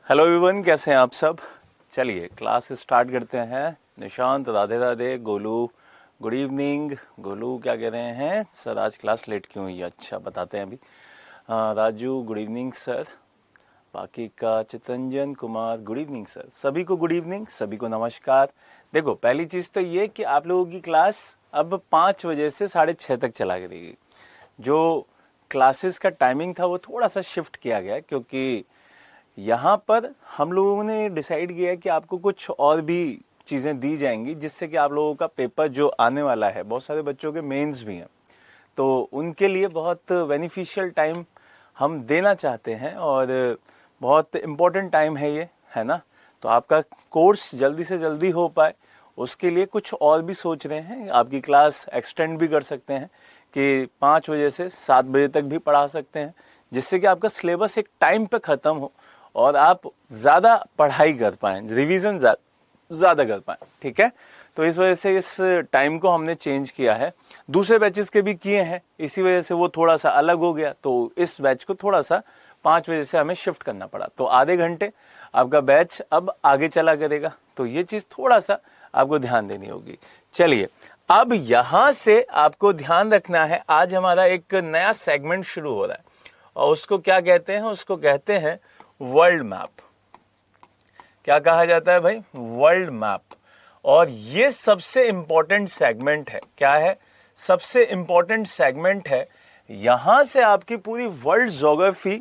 Hello everyone, कैसे हैं आप सब। चलिए क्लास स्टार्ट करते हैं। निशांत, राधे राधे। Golu, good evening. गोलू क्या कह रहे हैं सर, आज क्लास लेट क्यों हुई है? अच्छा बताते हैं अभी। Raju, good evening sir. बाकी का Chittaranjan Kumar, good evening sir. सभी को गुड इवनिंग, सभी को नमस्कार। देखो, पहली चीज़ तो ये कि आप लोगों की क्लास अब 5 बजे से 6:30 तक चला करेगी। जो क्लासेस का टाइमिंग था वो थोड़ा सा शिफ्ट किया गया, क्योंकि यहाँ पर हम लोगों ने डिसाइड किया कि आपको कुछ और भी चीज़ें दी जाएंगी, जिससे कि आप लोगों का पेपर जो आने वाला है, बहुत सारे बच्चों के मेंस भी हैं, तो उनके लिए बहुत बेनिफिशियल टाइम हम देना चाहते हैं और बहुत इम्पोर्टेंट टाइम है ये, है ना। तो आपका कोर्स जल्दी से जल्दी हो पाए, उसके लिए कुछ और भी सोच रहे हैं। आपकी क्लास एक्सटेंड भी कर सकते हैं कि 5 बजे से 7 बजे तक भी पढ़ा सकते हैं, जिससे कि आपका सिलेबस एक टाइम पे ख़त्म हो और आप ज़्यादा पढ़ाई कर पाएँ, रिवीजन ज़्यादा कर पाएँ। ठीक है, तो इस वजह से इस टाइम को हमने चेंज किया है। दूसरे बैचेस के भी किए हैं, इसी वजह से वो थोड़ा सा अलग हो गया, तो इस बैच को थोड़ा सा 5 बजे से हमें शिफ्ट करना पड़ा। तो आधे घंटे आपका बैच अब आगे चला करेगा, तो ये चीज़ थोड़ा सा आपको ध्यान देनी होगी। चलिए, अब यहाँ से आपको ध्यान रखना है, आज हमारा एक नया सेगमेंट शुरू हो रहा है और उसको क्या कहते हैं? उसको कहते हैं वर्ल्ड मैप। क्या कहा जाता है भाई? World map. और ये सबसे इंपॉर्टेंट सेगमेंट है। क्या है? सबसे इंपॉर्टेंट सेगमेंट है। यहां से आपकी पूरी वर्ल्ड ज्योग्राफी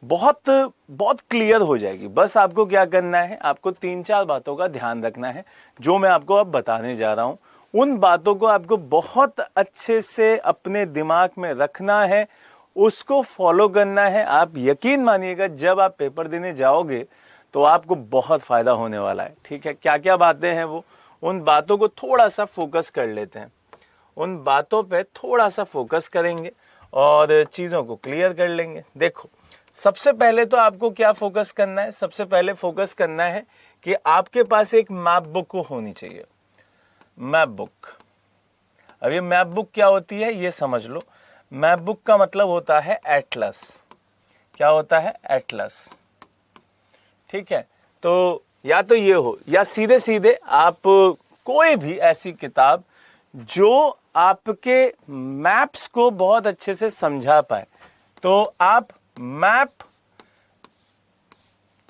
बहुत बहुत क्लियर हो जाएगी। बस आपको क्या करना है, आपको 3-4 बातों का ध्यान रखना है, जो मैं आपको अब बताने जा रहा हूं। उन बातों को आपको बहुत अच्छे से अपने दिमाग में रखना है, उसको फॉलो करना है। आप यकीन मानिएगा, जब आप पेपर देने जाओगे तो आपको बहुत फायदा होने वाला है। ठीक है, क्या क्या बातें हैं वो, उन बातों को थोड़ा सा फोकस कर लेते हैं। उन बातों पे थोड़ा सा फोकस करेंगे और चीज़ों को क्लियर कर लेंगे। देखो, सबसे पहले तो आपको क्या फोकस करना है? सबसे पहले फोकस करना है कि आपके पास एक मैप बुक होनी चाहिए। Map book. अब ये मैप बुक क्या होती है ये समझ लो। मैप बुक का मतलब होता है एटलस। क्या होता है? एटलस। ठीक है, तो या तो ये हो, या सीधे सीधे आप कोई भी ऐसी किताब जो आपके मैप्स को बहुत अच्छे से समझा पाए, तो आप मैप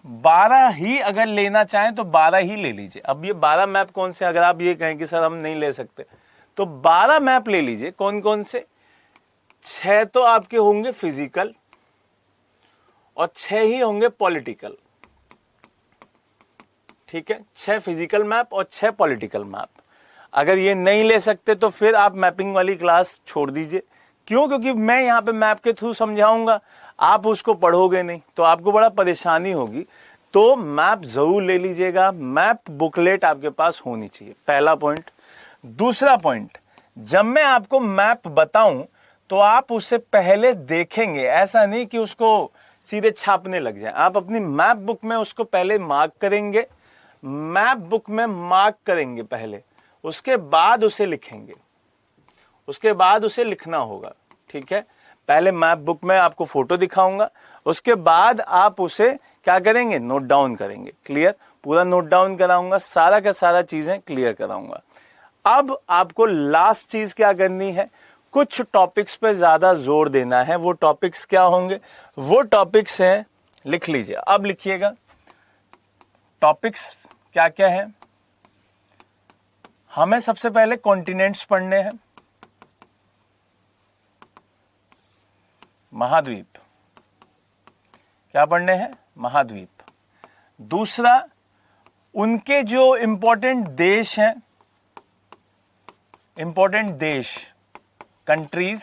12 ही अगर लेना चाहें तो 12 ही ले लीजिए। अब ये 12 मैप कौन से? अगर आप ये कहें कि सर हम नहीं ले सकते, तो 12 मैप ले लीजिए। कौन कौन से? 6 तो आपके होंगे फिजिकल और 6 ही होंगे पॉलिटिकल। ठीक है, 6 फिजिकल मैप और 6 पॉलिटिकल मैप। अगर ये नहीं ले सकते तो फिर आप मैपिंग वाली क्लास छोड़ दीजिए। क्यों? क्योंकि मैं यहाँ पे मैप के थ्रू समझाऊंगा, आप उसको पढ़ोगे नहीं तो आपको बड़ा परेशानी होगी। तो मैप जरूर ले लीजिएगा, मैप बुकलेट आपके पास होनी चाहिए, पहला पॉइंट। दूसरा पॉइंट, जब मैं आपको मैप बताऊं तो आप उससे पहले देखेंगे, ऐसा नहीं कि उसको सीधे छापने लग जाए। आप अपनी मैप बुक में उसको पहले मार्क करेंगे, मैप बुक में मार्क करेंगे पहले, उसके बाद उसे लिखेंगे, उसके बाद उसे लिखना होगा। ठीक है, पहले मैप बुक में आपको फोटो दिखाऊंगा, उसके बाद आप उसे क्या करेंगे? नोट डाउन करेंगे। क्लियर? पूरा नोट डाउन कराऊंगा, सारा का सारा चीजें क्लियर कराऊंगा। अब आपको लास्ट चीज क्या करनी है? कुछ टॉपिक्स पे ज्यादा जोर देना है। वो टॉपिक्स क्या होंगे? वो टॉपिक्स हैं, लिख लीजिए, अब लिखिएगा। टॉपिक्स क्या क्या है? हमें सबसे पहले कॉन्टिनेंट्स पढ़ने हैं, महाद्वीप। क्या पढ़ने हैं? महाद्वीप। दूसरा, उनके जो इंपॉर्टेंट देश हैं, इंपॉर्टेंट देश, कंट्रीज,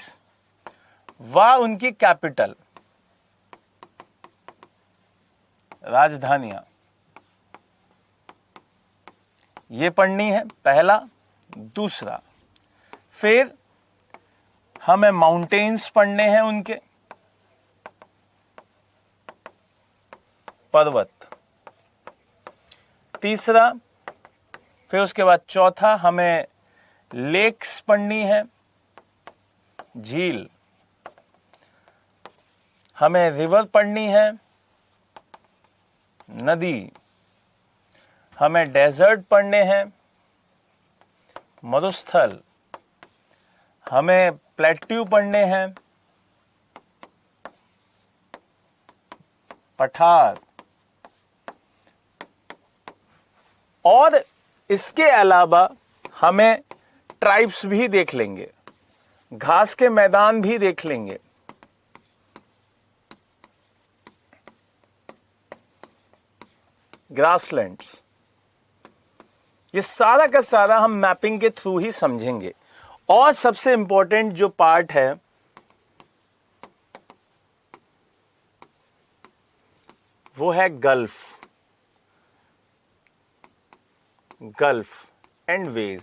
व उनकी कैपिटल, राजधानियां, ये पढ़नी है, पहला। दूसरा, फिर हमें माउंटेन्स पढ़ने हैं, उनके पर्वत। तीसरा, फिर उसके बाद चौथा, हमें लेक्स पढ़नी है, झील। हमें रिवर पढ़नी है, नदी, हमें डेजर्ट पढ़ने हैं, मरुस्थल, हमें प्लेट्यू पढ़ने हैं, पठार, और इसके अलावा हमें ट्राइब्स भी देख लेंगे, घास के मैदान भी देख लेंगे। ग्रासलैंड्स, ये सारा का सारा हम मैपिंग के थ्रू ही समझेंगे। और सबसे इंपॉर्टेंट जो पार्ट है वो है गल्फ एंड वेज,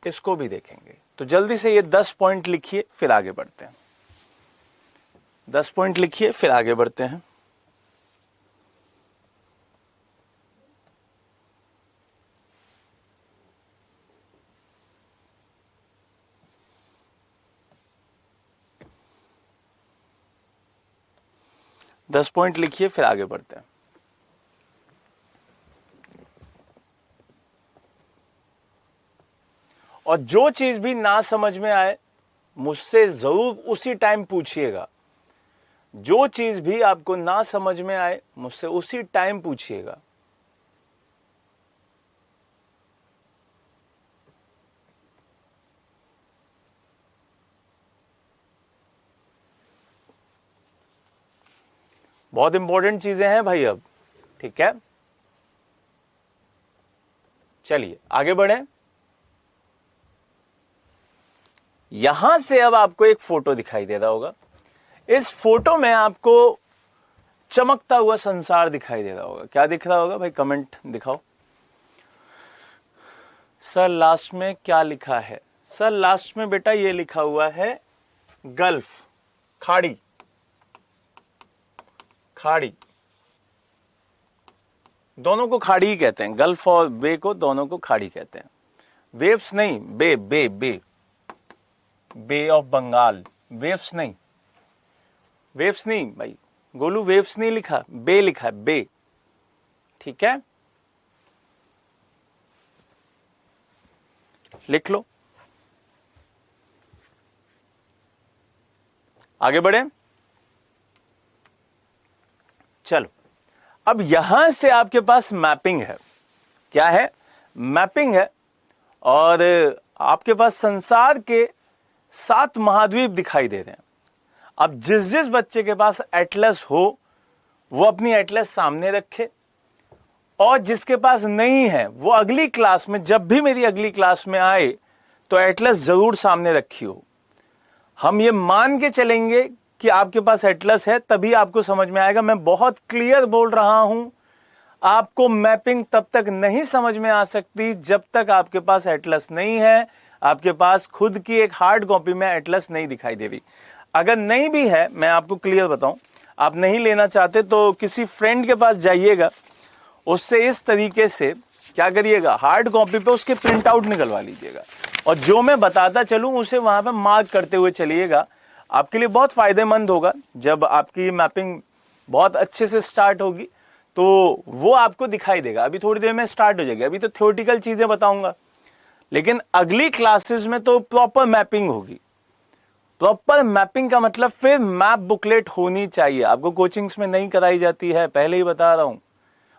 इसको भी देखेंगे। तो जल्दी से ये 10 पॉइंट लिखिए, फिर आगे बढ़ते हैं। 10 पॉइंट लिखिए, फिर आगे बढ़ते हैं। दस पॉइंट लिखिए, फिर आगे बढ़ते हैं। और जो चीज भी ना समझ में आए मुझसे जरूर उसी टाइम पूछिएगा। जो चीज भी आपको ना समझ में आए मुझसे उसी टाइम पूछिएगा। बहुत इंपॉर्टेंट चीजें हैं भाई अब, ठीक है। चलिए आगे बढ़े। यहां से अब आपको एक फोटो दिखाई दे रहा होगा। इस फोटो में आपको चमकता हुआ संसार दिखाई दे रहा होगा। क्या दिख रहा होगा भाई, कमेंट दिखाओ। सर लास्ट में क्या लिखा है? सर लास्ट में बेटा ये लिखा हुआ है गल्फ, खाड़ी। खाड़ी, दोनों को खाड़ी ही कहते हैं। गल्फ और बे को दोनों को खाड़ी कहते हैं। वेव्स नहीं, बे बे बे बे ऑफ बंगाल। वेव्स नहीं, वेव्स नहीं भाई गोलू, वेव्स नहीं लिखा, बे लिखा है, बे, ठीक है। लिख लो, आगे बढ़े। चलो, अब यहां से आपके पास मैपिंग है। क्या है? मैपिंग है। और आपके पास संसार के 7 महाद्वीप दिखाई दे रहे हैं। अब जिस जिस बच्चे के पास एटलस हो वो अपनी एटलस सामने रखे, और जिसके पास नहीं है वो अगली क्लास में, जब भी मेरी अगली क्लास में आए तो एटलस जरूर सामने रखी हो। हम ये मान के चलेंगे कि आपके पास एटलस है, तभी आपको समझ में आएगा। मैं बहुत क्लियर बोल रहा हूं, आपको मैपिंग तब तक नहीं समझ में आ सकती जब तक आपके पास एटलस नहीं है, आपके पास खुद की एक हार्ड कॉपी में एटलस नहीं दिखाई दे रही। अगर नहीं भी है, मैं आपको क्लियर बताऊं, आप नहीं लेना चाहते तो किसी फ्रेंड के पास जाइएगा, उससे इस तरीके से क्या करिएगा, हार्ड कॉपी पे उसके प्रिंट आउट निकलवा लीजिएगा, और जो मैं बताता चलूं उसे वहां पे मार्क करते हुए चलिएगा। आपके लिए बहुत फायदेमंद होगा। जब आपकी मैपिंग बहुत अच्छे से स्टार्ट होगी तो वो आपको दिखाई देगा। अभी थोड़ी देर में स्टार्ट हो जाएगी, अभी तो थ्योरेटिकल चीजें बताऊंगा, लेकिन अगली क्लासेस में तो प्रॉपर मैपिंग होगी। प्रॉपर मैपिंग का मतलब फिर मैप बुकलेट होनी चाहिए। आपको कोचिंग्स में नहीं कराई जाती है, पहले ही बता रहा हूं।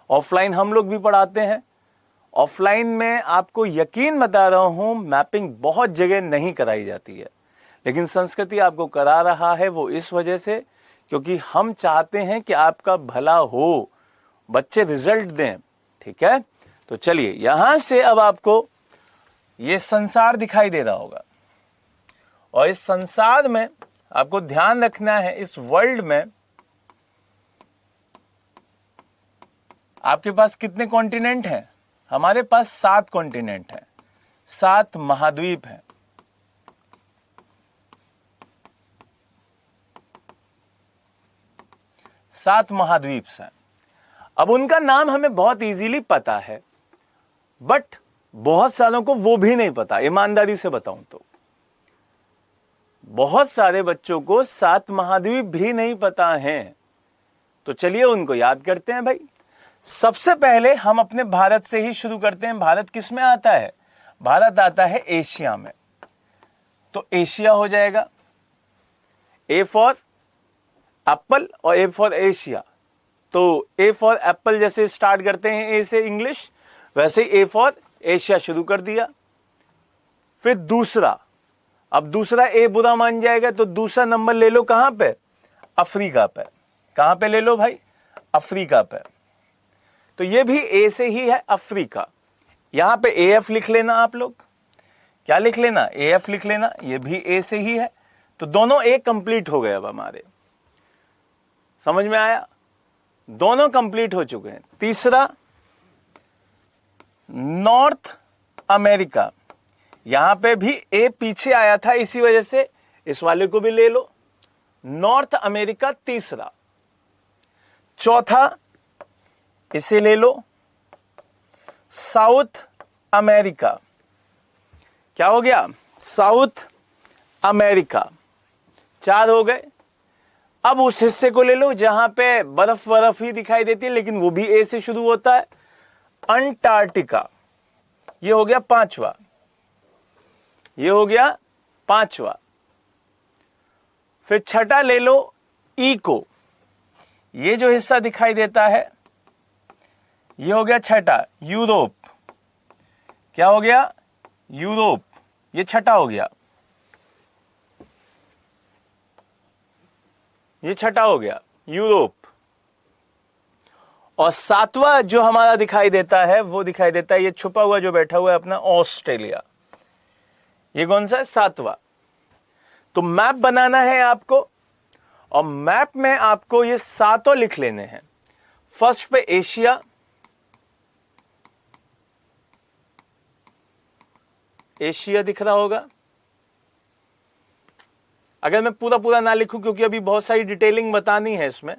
ऑफलाइन हम लोग भी पढ़ाते हैं। ऑफलाइन में आपको यकीन बता रहा हूं, मैपिंग बहुत जगह नहीं कराई जाती है, लेकिन संस्कृति आपको करा रहा है। वो इस वजह से क्योंकि हम चाहते हैं कि आपका भला हो, बच्चे रिजल्ट दें, ठीक है। तो चलिए, यहां से अब आपको ये संसार दिखाई दे रहा होगा, और इस संसार में आपको ध्यान रखना है, इस वर्ल्ड में आपके पास कितने कॉन्टिनेंट हैं? हमारे पास 7 कॉन्टिनेंट हैं, 7 महाद्वीप हैं। सात महाद्वीप हैं। अब उनका नाम हमें बहुत इजीली पता है, बट बहुत सारों को वो भी नहीं पता। ईमानदारी से बताऊं तो बहुत सारे बच्चों को 7 महाद्वीप भी नहीं पता हैं। तो चलिए उनको याद करते हैं भाई। सबसे पहले हम अपने भारत से ही शुरू करते हैं। भारत किस में आता है? भारत आता है एशिया में, तो एशिया हो जाएगा। ए फॉर एप्पल और ए फॉर एशिया, तो ए फॉर एप्पल जैसे स्टार्ट करते हैं ए से इंग्लिश, वैसे ही ए फॉर एशिया शुरू कर दिया। फिर दूसरा, अब दूसरा ए बुरा मान जाएगा, तो दूसरा नंबर ले लो कहां पे? अफ्रीका पे। कहां पे ले लो भाई? अफ्रीका पे। तो ये भी ए से ही है, अफ्रीका। यहां पे ए एफ लिख लेना आप लोग। क्या लिख लेना? ए एफ लिख लेना, ये भी ए से ही है। तो दोनों ए कंप्लीट हो गए अब हमारे, समझ में आया? दोनों कंप्लीट हो चुके हैं। तीसरा नॉर्थ अमेरिका, यहां पे भी ए पीछे आया था, इसी वजह से इस वाले को भी ले लो। नॉर्थ अमेरिका तीसरा। चौथा इसे ले लो, साउथ अमेरिका। क्या हो गया? South America. 4 हो गए। अब उस हिस्से को ले लो जहां पे बर्फ बर्फ ही दिखाई देती है, लेकिन वो भी ए से शुरू होता है, अंटार्कटिका। ये हो गया 5वां। ये हो गया 5वां। फिर छठा ले लो ई को, ये जो हिस्सा दिखाई देता है ये हो गया छठा, यूरोप। क्या हो गया? यूरोप। ये छठा हो गया, ये छठा हो गया, यूरोप। और 7वां जो हमारा दिखाई देता है वो दिखाई देता है, ये छुपा हुआ जो बैठा हुआ है अपना, ऑस्ट्रेलिया। ये कौन सा है? 7वां। तो मैप बनाना है आपको, और मैप में आपको ये 7 लिख लेने हैं। फर्स्ट पे एशिया, एशिया दिख रहा होगा। अगर मैं पूरा पूरा ना लिखूं, क्योंकि अभी बहुत सारी डिटेलिंग बतानी है इसमें,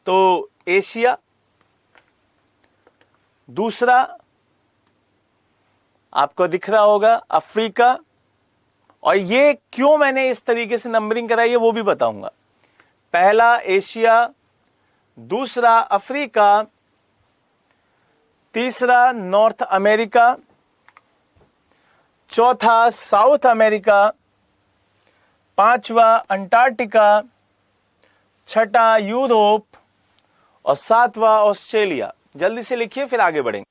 तो एशिया। दूसरा आपको दिख रहा होगा अफ्रीका, और ये क्यों मैंने इस तरीके से नंबरिंग कराई है वो भी बताऊंगा। पहला एशिया, दूसरा अफ्रीका, तीसरा नॉर्थ अमेरिका, चौथा साउथ अमेरिका, 5वां अंटार्कटिका, छठा यूरोप, और 7वां ऑस्ट्रेलिया। जल्दी से लिखिए, फिर आगे बढ़ेंगे।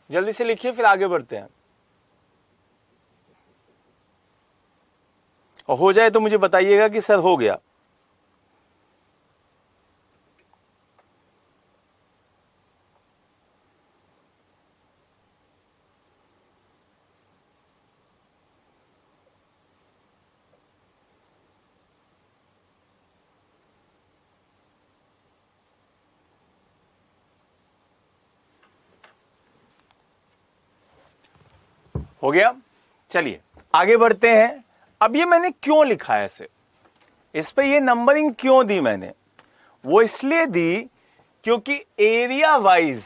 जल्दी से लिखिए, फिर आगे बढ़ते हैं। और हो जाए तो मुझे बताइएगा कि सर हो गया। हो गया? चलिए आगे बढ़ते हैं। अब ये मैंने क्यों लिखा है ऐसे, इस पे ये नंबरिंग क्यों दी मैंने? वो इसलिए दी क्योंकि एरिया वाइज,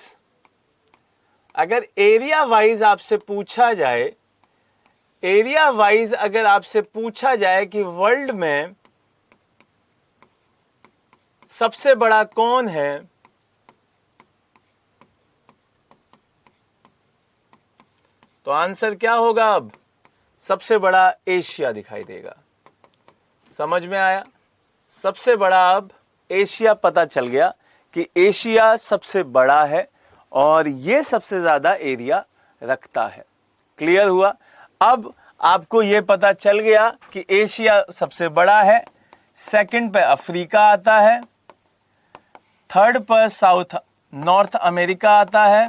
अगर एरिया वाइज आपसे पूछा जाए, एरिया वाइज अगर आपसे पूछा जाए कि वर्ल्ड में सबसे बड़ा कौन है, तो आंसर क्या होगा? अब सबसे बड़ा एशिया दिखाई देगा। समझ में आया? सबसे बड़ा अब एशिया पता चल गया कि एशिया सबसे बड़ा है और ये सबसे ज्यादा एरिया रखता है। क्लियर हुआ? अब आपको ये पता चल गया कि एशिया सबसे बड़ा है, सेकंड पे अफ्रीका आता है, थर्ड पर नॉर्थ अमेरिका आता है,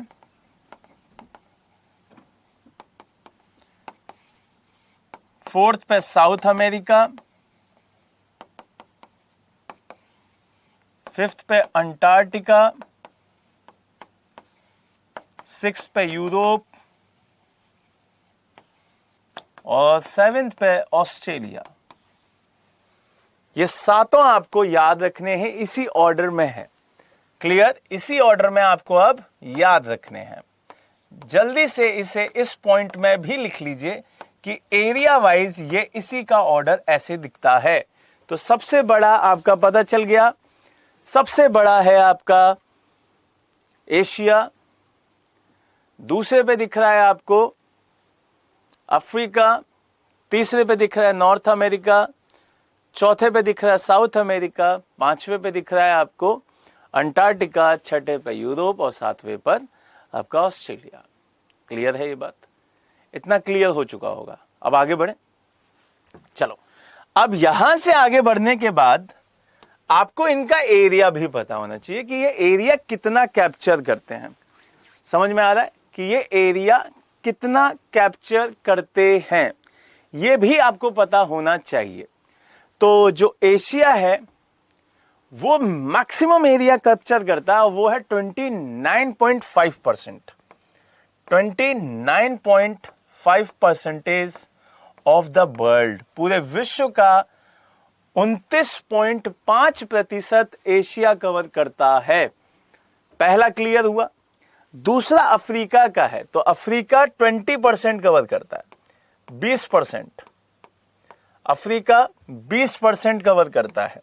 फोर्थ पे साउथ अमेरिका, फिफ्थ पे अंटार्कटिका, सिक्स्थ पे यूरोप और सेवेंथ पे ऑस्ट्रेलिया। ये सातों आपको याद रखने हैं, इसी ऑर्डर में है। क्लियर? इसी ऑर्डर में आपको अब याद रखने हैं। जल्दी से इसे इस पॉइंट में भी लिख लीजिए कि एरिया वाइज ये इसी का ऑर्डर ऐसे दिखता है। तो सबसे बड़ा आपका पता चल गया, सबसे बड़ा है आपका एशिया, दूसरे पे दिख रहा है आपको अफ्रीका, तीसरे पे दिख रहा है नॉर्थ अमेरिका, चौथे पे दिख रहा है साउथ अमेरिका, पांचवें पे दिख रहा है आपको अंटार्कटिका, छठे पे यूरोप और सातवें पर आपका ऑस्ट्रेलिया। क्लियर है ये बात? इतना क्लियर हो चुका होगा। अब आगे बढ़े। चलो, अब यहां से आगे बढ़ने के बाद आपको इनका एरिया भी पता होना चाहिए कि ये एरिया कितना कैप्चर करते हैं। समझ में आ रहा है कि ये एरिया कितना कैप्चर करते हैं, ये भी आपको पता होना चाहिए। तो जो एशिया है वो मैक्सिमम एरिया कैप्चर करता है, वो है 29.5%। 29.5% ऑफ द वर्ल्ड, पूरे विश्व का 29.5% एशिया कवर करता है। पहला क्लियर हुआ। दूसरा अफ्रीका का है, तो अफ्रीका 20% कवर करता है, 20%। अफ्रीका 20% कवर करता है।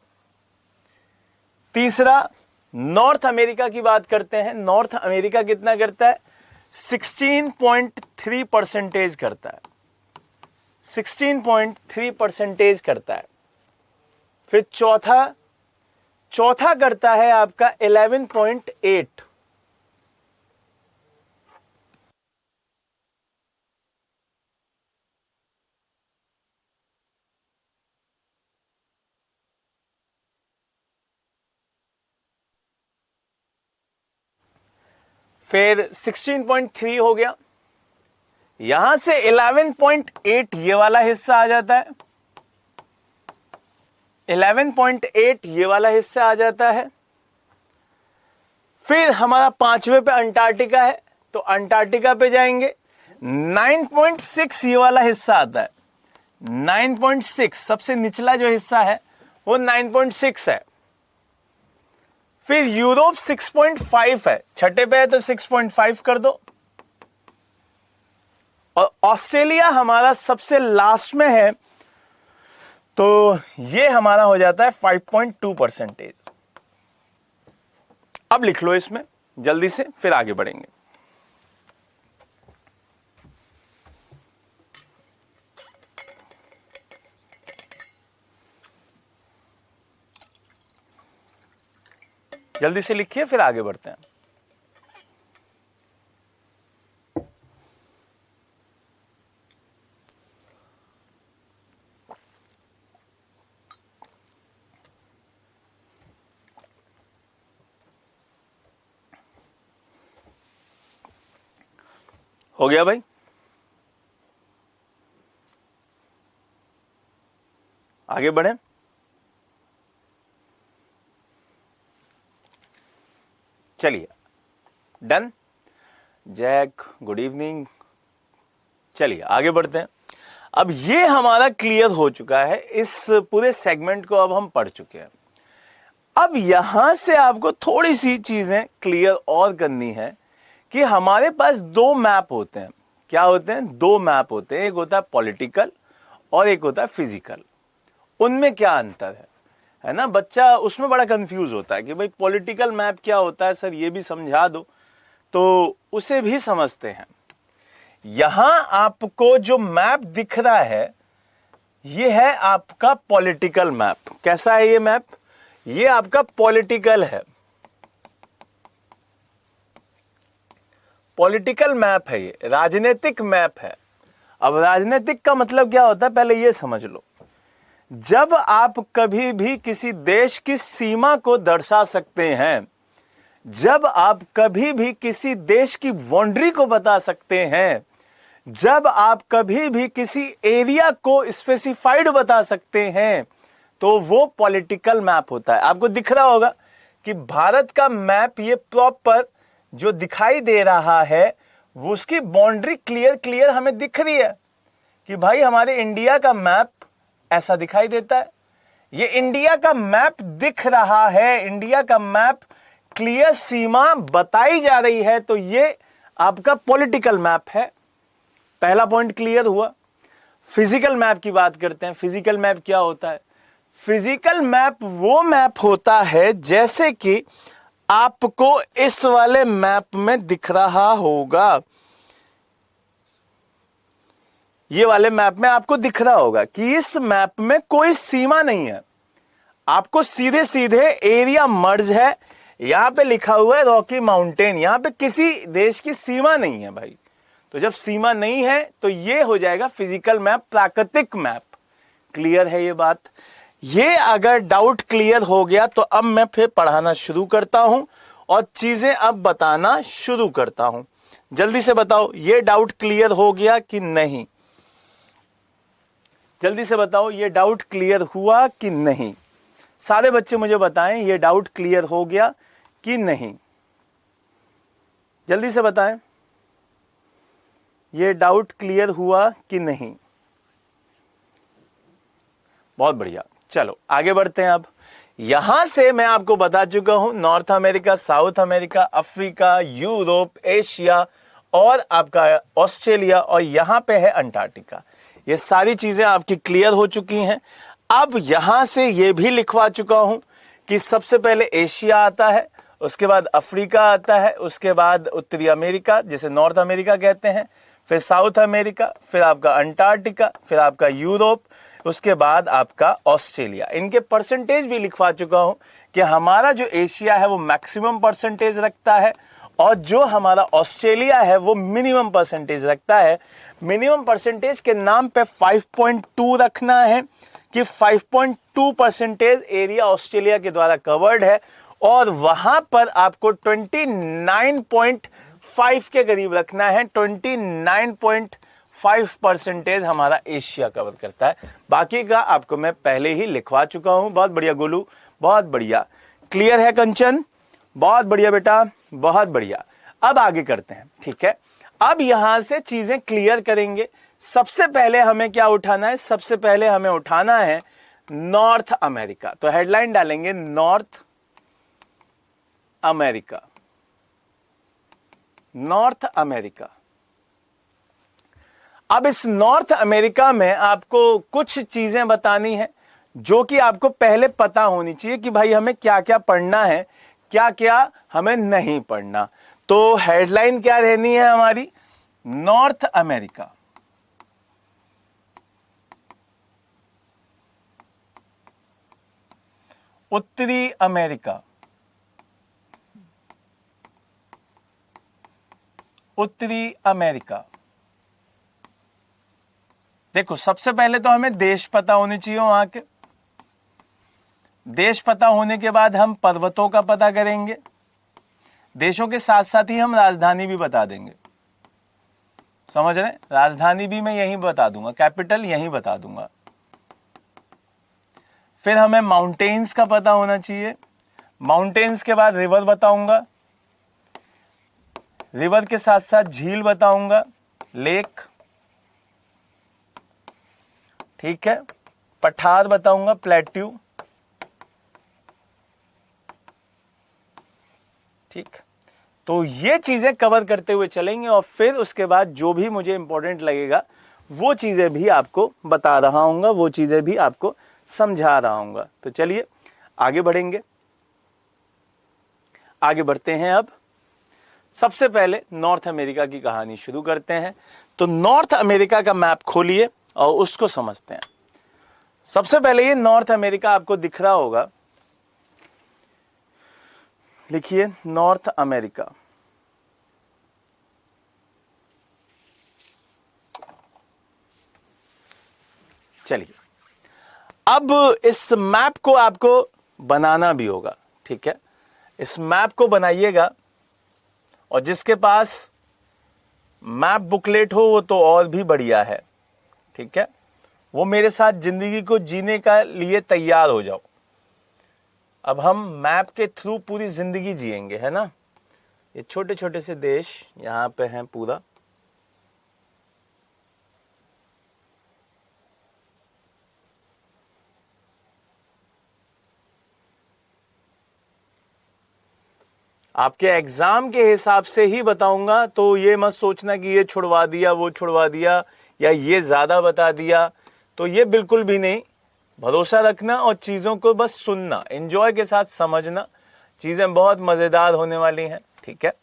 तीसरा नॉर्थ अमेरिका की बात करते हैं। नॉर्थ अमेरिका कितना करता है? 16.3% करता है, 16.3% करता है। फिर चौथा करता है आपका 11.8। फिर 16.3 हो गया। यहां से 11.8 ये वाला हिस्सा आ जाता है, 11.8 ये वाला हिस्सा आ जाता है। फिर हमारा पांचवें पे अंटार्कटिका है, तो अंटार्कटिका पे जाएंगे। 9.6 ये वाला हिस्सा आता है, 9.6 सबसे निचला जो हिस्सा है वो 9.6 है। फिर यूरोप 6.5 है, छठे पे है तो 6.5 कर दो। और ऑस्ट्रेलिया हमारा सबसे लास्ट में है, तो ये हमारा हो जाता है 5.2%। अब लिख लो इसमें जल्दी से, फिर आगे बढ़ेंगे। जल्दी से लिखिए, फिर आगे बढ़ते हैं। हो गया भाई? आगे बढ़े। चलिए, डन। Jack, good evening. चलिए आगे बढ़ते हैं। अब ये हमारा क्लियर हो चुका है, इस पूरे सेगमेंट को अब हम पढ़ चुके हैं। अब यहां से आपको थोड़ी सी चीजें क्लियर और करनी है कि हमारे पास दो मैप होते हैं। क्या होते हैं? दो मैप होते हैं, एक होता है पॉलिटिकल और एक होता है फिजिकल। उनमें क्या अंतर है ना? बच्चा उसमें बड़ा कंफ्यूज होता है कि भाई पॉलिटिकल मैप क्या होता है सर, ये भी समझा दो, तो उसे भी समझते हैं। यहां आपको जो मैप दिख रहा है ये है आपका पॉलिटिकल मैप। कैसा है ये मैप? ये आपका पॉलिटिकल है, पॉलिटिकल मैप है, ये राजनीतिक मैप है। अब राजनीतिक का मतलब क्या होता है पहले ये समझ लो। जब आप कभी भी किसी देश की सीमा को दर्शा सकते हैं, जब आप कभी भी किसी देश की बाउंड्री को बता सकते हैं, जब आप कभी भी किसी एरिया को स्पेसिफाइड बता सकते हैं, तो वो पॉलिटिकल मैप होता है। आपको दिख रहा होगा कि भारत का मैप ये प्रॉपर जो दिखाई दे रहा है वो उसकी बाउंड्री क्लियर हमें दिख रही है कि भाई हमारे इंडिया का मैप ऐसा दिखाई देता है। ये इंडिया का मैप दिख रहा है, इंडिया का मैप क्लियर सीमा बताई जा रही है तो ये आपका पॉलिटिकल मैप है। पहला पॉइंट क्लियर हुआ। फिजिकल मैप की बात करते हैं। फिजिकल मैप क्या होता है? फिजिकल मैप वो मैप होता है जैसे कि आपको इस वाले मैप में दिख रहा होगा, ये वाले मैप में आपको दिख रहा होगा कि इस मैप में कोई सीमा नहीं है, आपको सीधे सीधे एरिया मर्ज है। यहां पे लिखा हुआ है रॉकी माउंटेन, यहां पे किसी देश की सीमा नहीं है भाई। तो जब सीमा नहीं है तो ये हो जाएगा फिजिकल मैप, प्राकृतिक मैप। क्लियर है ये बात? ये अगर डाउट क्लियर हो गया तो अब मैं फिर पढ़ाना शुरू करता हूं और चीजें अब बताना शुरू करता हूं। जल्दी से बताओ, ये डाउट क्लियर हो गया कि नहीं? जल्दी से बताओ, ये डाउट क्लियर हुआ कि नहीं? सारे बच्चे मुझे बताएं, ये डाउट क्लियर हो गया कि नहीं? जल्दी से बताएं, ये डाउट क्लियर हुआ कि नहीं? बहुत बढ़िया, चलो आगे बढ़ते हैं। अब यहां से मैं आपको बता चुका हूं north America, south America, Africa, Europe, Asia और आपका ऑस्ट्रेलिया, और यहां पे है अंटार्कटिका। ये सारी चीजें आपकी क्लियर हो चुकी हैं। अब यहां से ये भी लिखवा चुका हूं कि सबसे पहले एशिया आता है, उसके बाद अफ्रीका आता है, उसके बाद उत्तरी अमेरिका जिसे नॉर्थ अमेरिका कहते हैं, फिर साउथ अमेरिका, फिर आपका अंटार्कटिका, फिर आपका यूरोप, उसके बाद आपका ऑस्ट्रेलिया। इनके परसेंटेज भी लिखवा चुका हूं कि हमारा जो एशिया है वो मैक्सिमम परसेंटेज रखता है और जो हमारा ऑस्ट्रेलिया है वो मिनिमम परसेंटेज रखता है। मिनिमम परसेंटेज के नाम पे 5.2 रखना है कि 5.2 परसेंटेज एरिया ऑस्ट्रेलिया के द्वारा कवर्ड है और वहां पर आपको 29.5 के करीब रखना है। 29.5 परसेंटेज हमारा एशिया कवर करता है। बाकी का आपको मैं पहले ही लिखवा चुका हूं। बहुत बढ़िया गोलू, बहुत बढ़िया। क्लियर है कंचन? बहुत बढ़िया बेटा, बहुत बढ़िया। अब आगे करते हैं, ठीक है? अब यहां से चीजें क्लियर करेंगे। सबसे पहले हमें क्या उठाना है? सबसे पहले हमें उठाना है नॉर्थ अमेरिका। तो हेडलाइन डालेंगे नॉर्थ अमेरिका। North America. अब इस नॉर्थ अमेरिका में आपको कुछ चीजें बतानी है जो कि आपको पहले पता होनी चाहिए कि भाई हमें क्या क्या पढ़ना है, क्या क्या हमें नहीं पढ़ना। तो हेडलाइन क्या रहनी है हमारी? North America. उत्तरी अमेरिका। उत्तरी अमेरिका। देखो, सबसे पहले तो हमें देश पता होने चाहिए वहां के। देश पता होने के बाद हम पर्वतों का पता करेंगे। देशों के साथ साथ ही हम राजधानी भी बता देंगे। समझ रहे? राजधानी भी मैं यहीं बता दूंगा, कैपिटल यहीं बता दूंगा। फिर हमें माउंटेन्स का पता होना चाहिए। माउंटेन्स के बाद रिवर बताऊंगा। रिवर के साथ साथ झील बताऊंगा, लेक, ठीक है? पठार बताऊंगा, प्लेट्यू, ठीक। तो ये चीजें कवर करते हुए चलेंगे और फिर उसके बाद जो भी मुझे इंपॉर्टेंट लगेगा वो चीजें भी आपको बता रहा हूंगा, वो चीजें भी आपको समझा रहा हूंगा। तो चलिए आगे बढ़ेंगे। आगे बढ़ते हैं। अब सबसे पहले नॉर्थ अमेरिका की कहानी शुरू करते हैं। तो नॉर्थ अमेरिका का मैप खोलिए और उसको समझते हैं। सबसे पहले ये नॉर्थ अमेरिका आपको दिख रहा होगा, लिखिए नॉर्थ अमेरिका। चलिए, अब इस मैप को आपको बनाना भी होगा, ठीक है? इस मैप को बनाइएगा और जिसके पास मैप बुकलेट हो वो तो और भी बढ़िया है, ठीक है? वो मेरे साथ जिंदगी को जीने का लिए तैयार हो जाओ। अब हम मैप के थ्रू पूरी जिंदगी जिएंगे, है ना? ये छोटे छोटे से देश यहां पे हैं पूरा। आपके एग्जाम के हिसाब से ही बताऊंगा, तो ये मत सोचना कि ये छुड़वा दिया, वो छुड़वा दिया, या ये ज्यादा बता दिया, तो ये बिल्कुल भी नहीं। भरोसा रखना और चीजों को बस सुनना, एंजॉय के साथ समझना, चीजें बहुत मजेदार होने वाली हैं। ठीक है,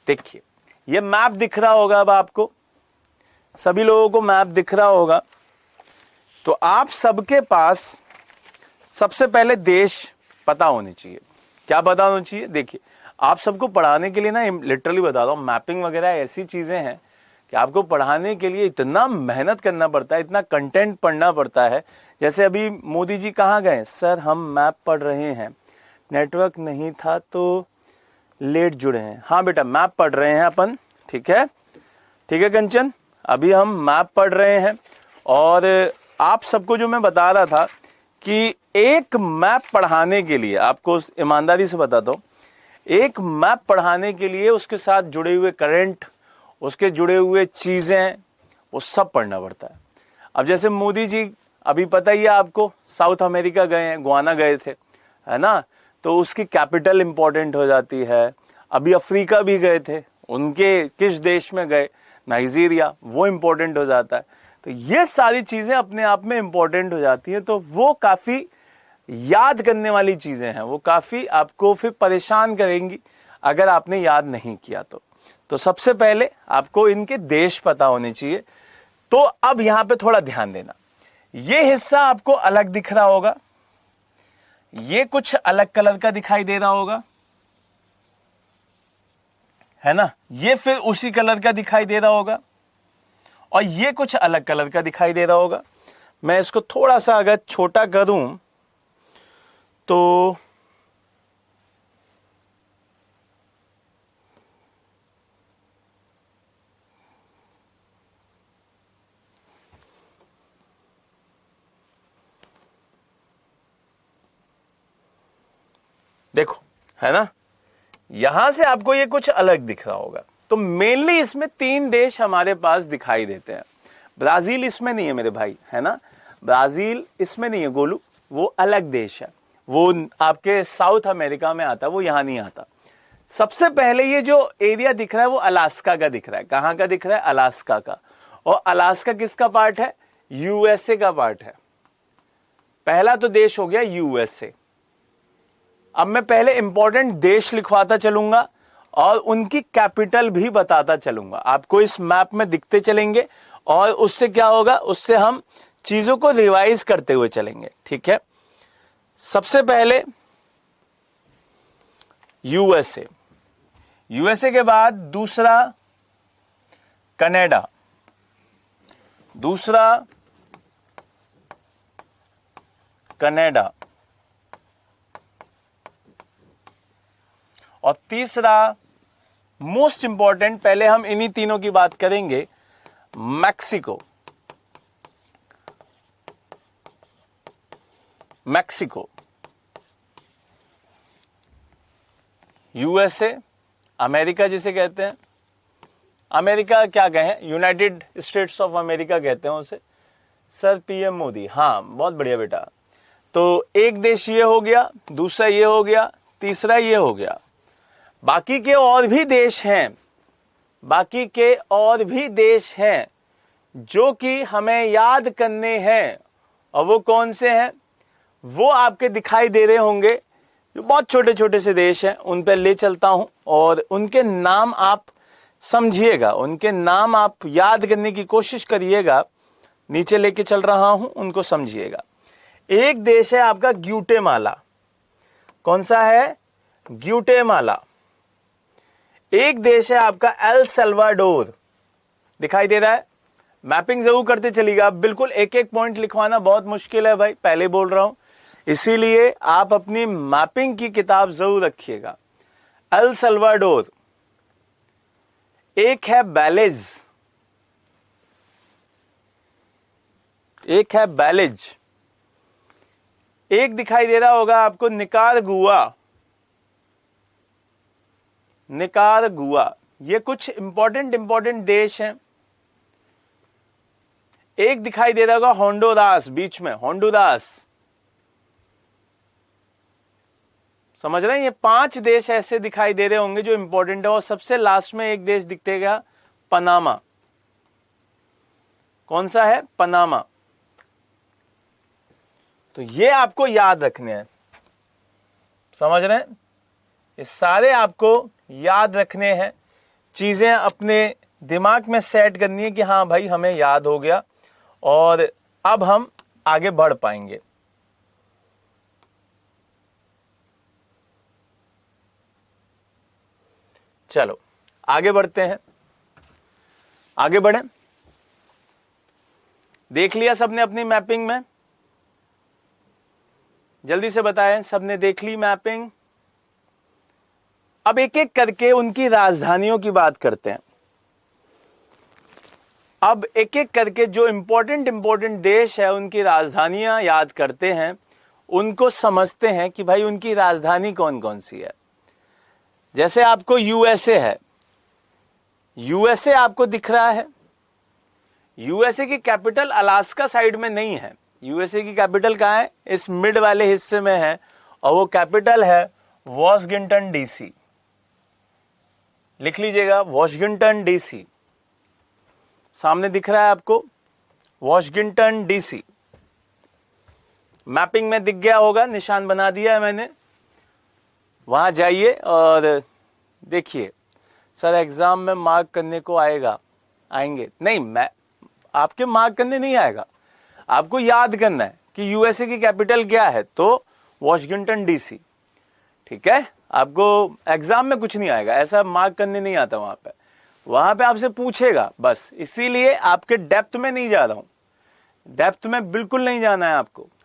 देखिए ये मैप दिख रहा होगा, अब आपको सभी लोगों को मैप दिख रहा होगा। तो आप सबके पास सबसे पहले देश पता होने चाहिए। क्या पता होना चाहिए? देखिए आप सबको पढ़ाने के लिए ना, लिटरली बता रहा हूं, मैपिंग वगैरह ऐसी चीजें हैं कि आपको पढ़ाने के लिए इतना मेहनत करना पड़ता है, इतना कंटेंट पढ़ना पड़ता है। जैसे अभी मोदी जी कहाँ गए? सर हम मैप पढ़ रहे हैं, नेटवर्क नहीं था तो लेट जुड़े हैं। हाँ बेटा मैप पढ़ रहे हैं अपन, ठीक है, ठीक है कंचन, अभी हम मैप पढ़ रहे हैं। और आप सबको जो मैं बता रहा था कि एक मैप पढ़ाने के लिए, आपको ईमानदारी से बताता हूं, एक मैप पढ़ाने के लिए उसके साथ जुड़े हुए करंट, उसके जुड़े हुए चीजें, वो सब पढ़ना पड़ता है। अब जैसे मोदी जी अभी पता ही है आपको, साउथ अमेरिका गए हैं, गुआना गए थे, है ना, तो उसकी कैपिटल इंपॉर्टेंट हो जाती है। अभी अफ्रीका भी गए थे, उनके किस देश में गए? नाइजीरिया, वो इंपॉर्टेंट हो जाता है। तो ये सारी चीजें अपने आप में इंपॉर्टेंट हो जाती है, तो वो काफी याद करने वाली चीजें हैं, वो काफी आपको फिर परेशान करेंगी अगर आपने याद नहीं किया तो सबसे पहले आपको इनके देश पता होने चाहिए। तो अब यहां पे थोड़ा ध्यान देना, ये हिस्सा आपको अलग दिख रहा होगा, ये कुछ अलग कलर का दिखाई दे रहा होगा, है ना, ये फिर उसी कलर का दिखाई दे रहा होगा, और ये कुछ अलग कलर का दिखाई दे रहा होगा। मैं इसको थोड़ा सा अगर छोटा करूं तो देखो, है ना, यहां से आपको ये कुछ अलग दिख रहा होगा। तो मेनली इसमें 3 देश हमारे पास दिखाई देते हैं। ब्राजील इसमें नहीं है मेरे भाई, है ना, ब्राजील इसमें नहीं है गोलू, वो अलग देश है, वो आपके साउथ अमेरिका में आता है, वो यहां नहीं आता। सबसे पहले ये जो एरिया दिख रहा है वो अलास्का का दिख रहा है। कहां का दिख रहा है? अलास्का का। और अलास्का किसका पार्ट है? यूएसए का पार्ट है। पहला तो देश हो गया यूएसए। अब मैं पहले इंपॉर्टेंट देश लिखवाता चलूंगा और उनकी कैपिटल भी बताता चलूंगा, आपको इस मैप में दिखते चलेंगे, और उससे क्या होगा, उससे हम चीजों को रिवाइज करते हुए चलेंगे। ठीक है, सबसे पहले यूएसए, यूएसए के बाद दूसरा कनाडा, दूसरा कनाडा, और तीसरा मोस्ट इंपॉर्टेंट, पहले हम इन्हीं तीनों की बात करेंगे, मैक्सिको। मैक्सिको, यूएसए, अमेरिका जिसे कहते हैं, अमेरिका क्या कहें, यूनाइटेड स्टेट्स ऑफ अमेरिका कहते हैं उसे। सर पीएम मोदी, हाँ बहुत बढ़िया बेटा। तो एक देश ये हो गया, दूसरा ये हो गया, तीसरा ये हो गया। बाकी के और भी देश हैं, बाकी के और भी देश हैं जो कि हमें याद करने हैं, और वो कौन से हैं? वो आपके दिखाई दे रहे होंगे, जो बहुत छोटे छोटे से देश हैं, उन पे ले चलता हूं, और उनके नाम आप समझिएगा, उनके नाम आप याद करने की कोशिश करिएगा। नीचे लेके चल रहा हूं, उनको समझिएगा। एक देश है आपका ग्वाटेमाला। कौन सा है? ग्वाटेमाला। एक देश है आपका एल सल्वाडोर, दिखाई दे रहा है। मैपिंग जरूर करते चलिएगा, बिल्कुल एक एक पॉइंट लिखवाना बहुत मुश्किल है भाई, पहले बोल रहा हूं, इसीलिए आप अपनी मैपिंग की किताब जरूर रखिएगा। El Salvador. एक है बेलिज, एक है बेलिज। एक दिखाई दे रहा होगा आपको निकारागुआ, निकारागुआ। ये कुछ इंपॉर्टेंट देश हैं। एक दिखाई दे रहा होगा होंडुरास, बीच में होंडुरास, समझ रहे हैं? ये 5 देश ऐसे दिखाई दे रहे होंगे जो इंपॉर्टेंट है, और सबसे लास्ट में एक देश दिखेगा, पनामा। कौन सा है? पनामा। तो ये आपको याद रखने हैं, समझ रहे हैं? ये सारे आपको याद रखने हैं, चीजें अपने दिमाग में सेट करनी है कि हाँ भाई हमें याद हो गया और अब हम आगे बढ़ पाएंगे। चलो आगे बढ़ते हैं, आगे बढ़े। देख लिया सबने अपनी मैपिंग में? जल्दी से बताएं, सबने देख ली मैपिंग? अब एक एक करके उनकी राजधानियों की बात करते हैं। अब एक एक करके जो इंपॉर्टेंट देश है उनकी राजधानियां याद करते हैं, उनको समझते हैं कि भाई उनकी राजधानी कौन कौन सी है। जैसे आपको यूएसए है, यूएसए आपको दिख रहा है। यूएसए की कैपिटल अलास्का साइड में नहीं है, यूएसए की कैपिटल कहां है? इस मिड वाले हिस्से में है, और वो कैपिटल है वॉशिंगटन डीसी। लिख लीजिएगा, वॉशिंगटन डीसी। सामने दिख रहा है आपको, वॉशिंगटन डीसी। मैपिंग में दिख गया होगा, निशान बना दिया है मैंने। वहां जाइए और देखिए। सर एग्जाम में मार्क करने को आएंगे नहीं, मैं आपके मार्क करने नहीं आएगा, आपको याद करना है कि यूएसए की कैपिटल क्या है, तो वॉशिंगटन डीसी। ठीक है, आपको एग्जाम में कुछ नहीं आएगा, ऐसा मार्क करने नहीं आता वहां पे आपसे पूछेगा बस, इसीलिए आपके डेप्थ में नहीं जा रहा हूं, डेप्थ में बिल्कुल नहीं जाना है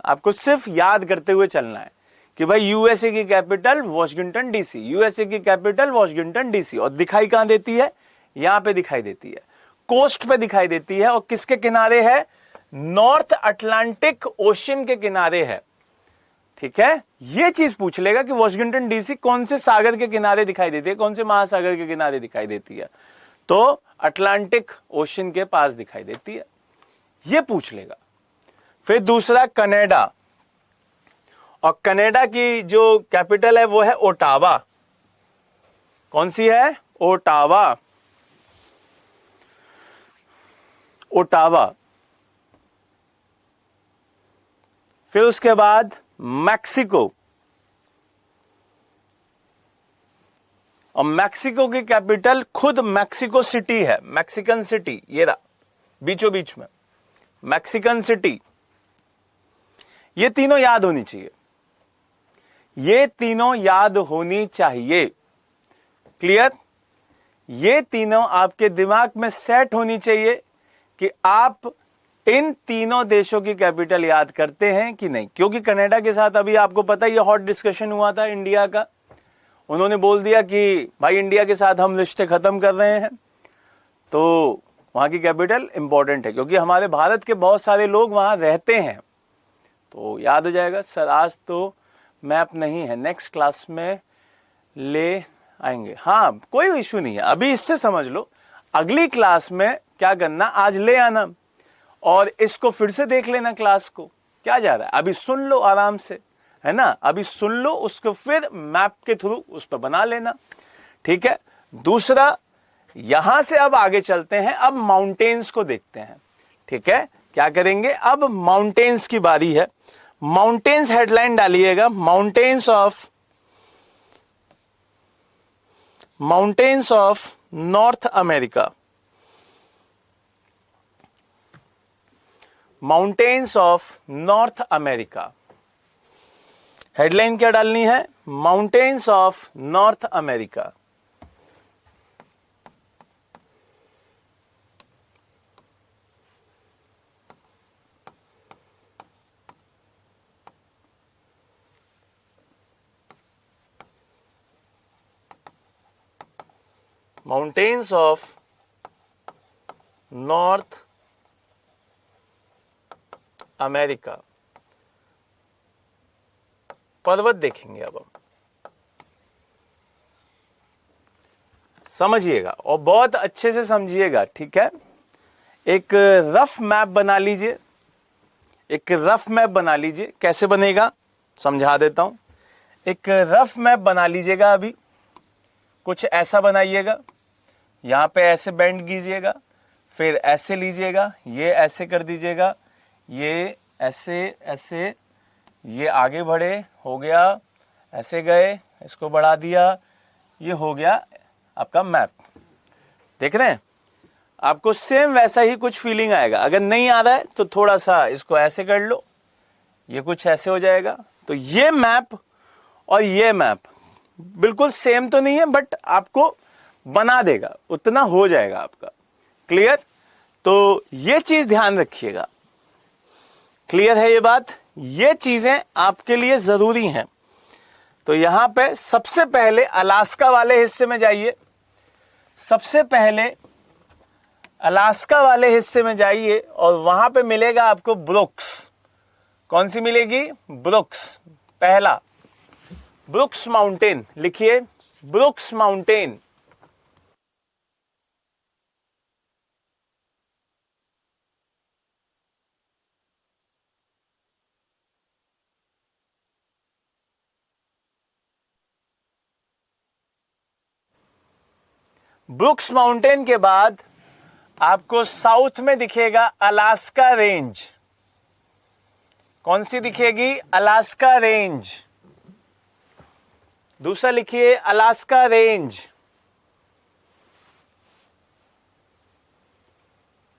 आपको सिर्फ याद करते हुए चलना है कि भाई यूएसए की कैपिटल वॉशिंगटन डीसी, यूएसए की कैपिटल वॉशिंगटन डीसी। और दिखाई कहां देती है? यहां पे दिखाई देती है, कोस्ट पे दिखाई देती है। और किसके किनारे है? नॉर्थ अटलांटिक ओशन के किनारे है। ठीक है, ये चीज पूछ लेगा कि वॉशिंगटन डीसी कौन से सागर के किनारे दिखाई देती है, कौन से महासागर के किनारे दिखाई देती है, तो अटलांटिक ओशन के पास दिखाई देती है, ये पूछ लेगा। फिर दूसरा कनाडा, और कनाडा की जो कैपिटल है वो है ओटावा। कौन सी है? Ottawa, Ottawa. फिर उसके बाद मैक्सिको, और मैक्सिको की कैपिटल खुद मैक्सिको सिटी है, मैक्सिकन सिटी, ये रहा बीचों बीच में मैक्सिकन सिटी। ये तीनों याद होनी चाहिए, ये तीनों याद होनी चाहिए। क्लियर? ये तीनों आपके दिमाग में सेट होनी चाहिए कि आप इन तीनों देशों की कैपिटल याद करते हैं कि नहीं। क्योंकि कनाडा के साथ अभी आपको पता ही हॉट डिस्कशन हुआ था इंडिया का, उन्होंने बोल दिया कि भाई इंडिया के साथ हम रिश्ते खत्म कर रहे हैं, तो वहां की कैपिटल इंपॉर्टेंट है क्योंकि हमारे भारत के बहुत सारे लोग वहां रहते हैं, तो याद हो जाएगा। सर आज तो मैप नहीं है, नेक्स्ट क्लास में ले आएंगे। हाँ कोई इशू नहीं है, अभी इससे समझ लो, अगली क्लास में क्या करना, आज ले आना और इसको फिर से देख लेना क्लास को, क्या जा रहा है, अभी सुन लो आराम से, है ना, अभी सुन लो, उसको फिर मैप के थ्रू उस पर बना लेना। ठीक है, दूसरा यहां से अब आगे चलते हैं, अब माउंटेन्स को देखते हैं। ठीक है, क्या करेंगे, अब माउंटेन्स की बारी है। माउंटेन्स हेडलाइन डालिएगा, mountains of north America, mountains of north America. Headline क्या डालनी है? Mountains of north America. Mountains of north America, पर्वत देखेंगे अब हम। समझिएगा और बहुत अच्छे से समझिएगा। ठीक है, एक रफ मैप बना लीजिए, एक रफ मैप बना लीजिए। कैसे बनेगा समझा देता हूं। एक रफ मैप बना लीजिएगा। अभी कुछ ऐसा बनाइएगा, यहाँ पे ऐसे बेंड कीजिएगा, फिर ऐसे लीजिएगा, ये ऐसे कर दीजिएगा, ये ऐसे ऐसे, ये आगे बढ़े, हो गया, ऐसे गए, इसको बढ़ा दिया, ये हो गया आपका मैप। देख रहे हैं? आपको सेम वैसा ही कुछ फीलिंग आएगा। अगर नहीं आ रहा है तो थोड़ा सा इसको ऐसे कर लो, ये कुछ ऐसे हो जाएगा। तो ये मैप और ये मैप बिल्कुल सेम तो नहीं है, बट आपको बना देगा, उतना हो जाएगा आपका। क्लियर? तो ये चीज ध्यान रखिएगा। क्लियर है ये बात? ये चीजें आपके लिए जरूरी हैं। तो यहां पे सबसे पहले अलास्का वाले हिस्से में जाइए। सबसे पहले अलास्का वाले हिस्से में जाइए और वहां पे मिलेगा आपको ब्रुक्स। कौन सी मिलेगी? ब्रुक्स। पहला ब्रुक्स माउंटेन, लिखिए ब्रुक्स माउंटेन। ब्रुक्स माउंटेन के बाद आपको साउथ में दिखेगा अलास्का रेंज। कौन सी दिखेगी? Alaska range. दूसरा लिखिए अलास्का रेंज।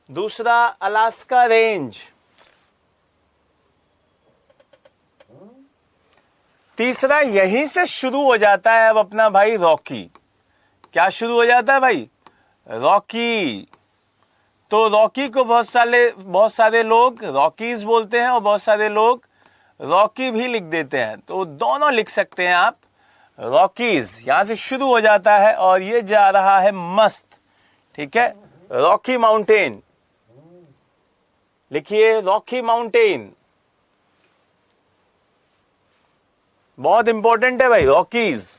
दूसरा अलास्का रेंज। तीसरा यहीं से शुरू हो जाता है अब अपना भाई रॉकी। क्या शुरू हो जाता है भाई? रॉकी। तो रॉकी को बहुत सारे लोग रॉकीज बोलते हैं और बहुत सारे लोग रॉकी भी लिख देते हैं। तो दोनों लिख सकते हैं आप। रॉकीज यहां से शुरू हो जाता है और ये जा रहा है मस्त। ठीक है? Rocky mountain. लिखिए रॉकी माउंटेन। बहुत इंपॉर्टेंट है भाई रॉकीज।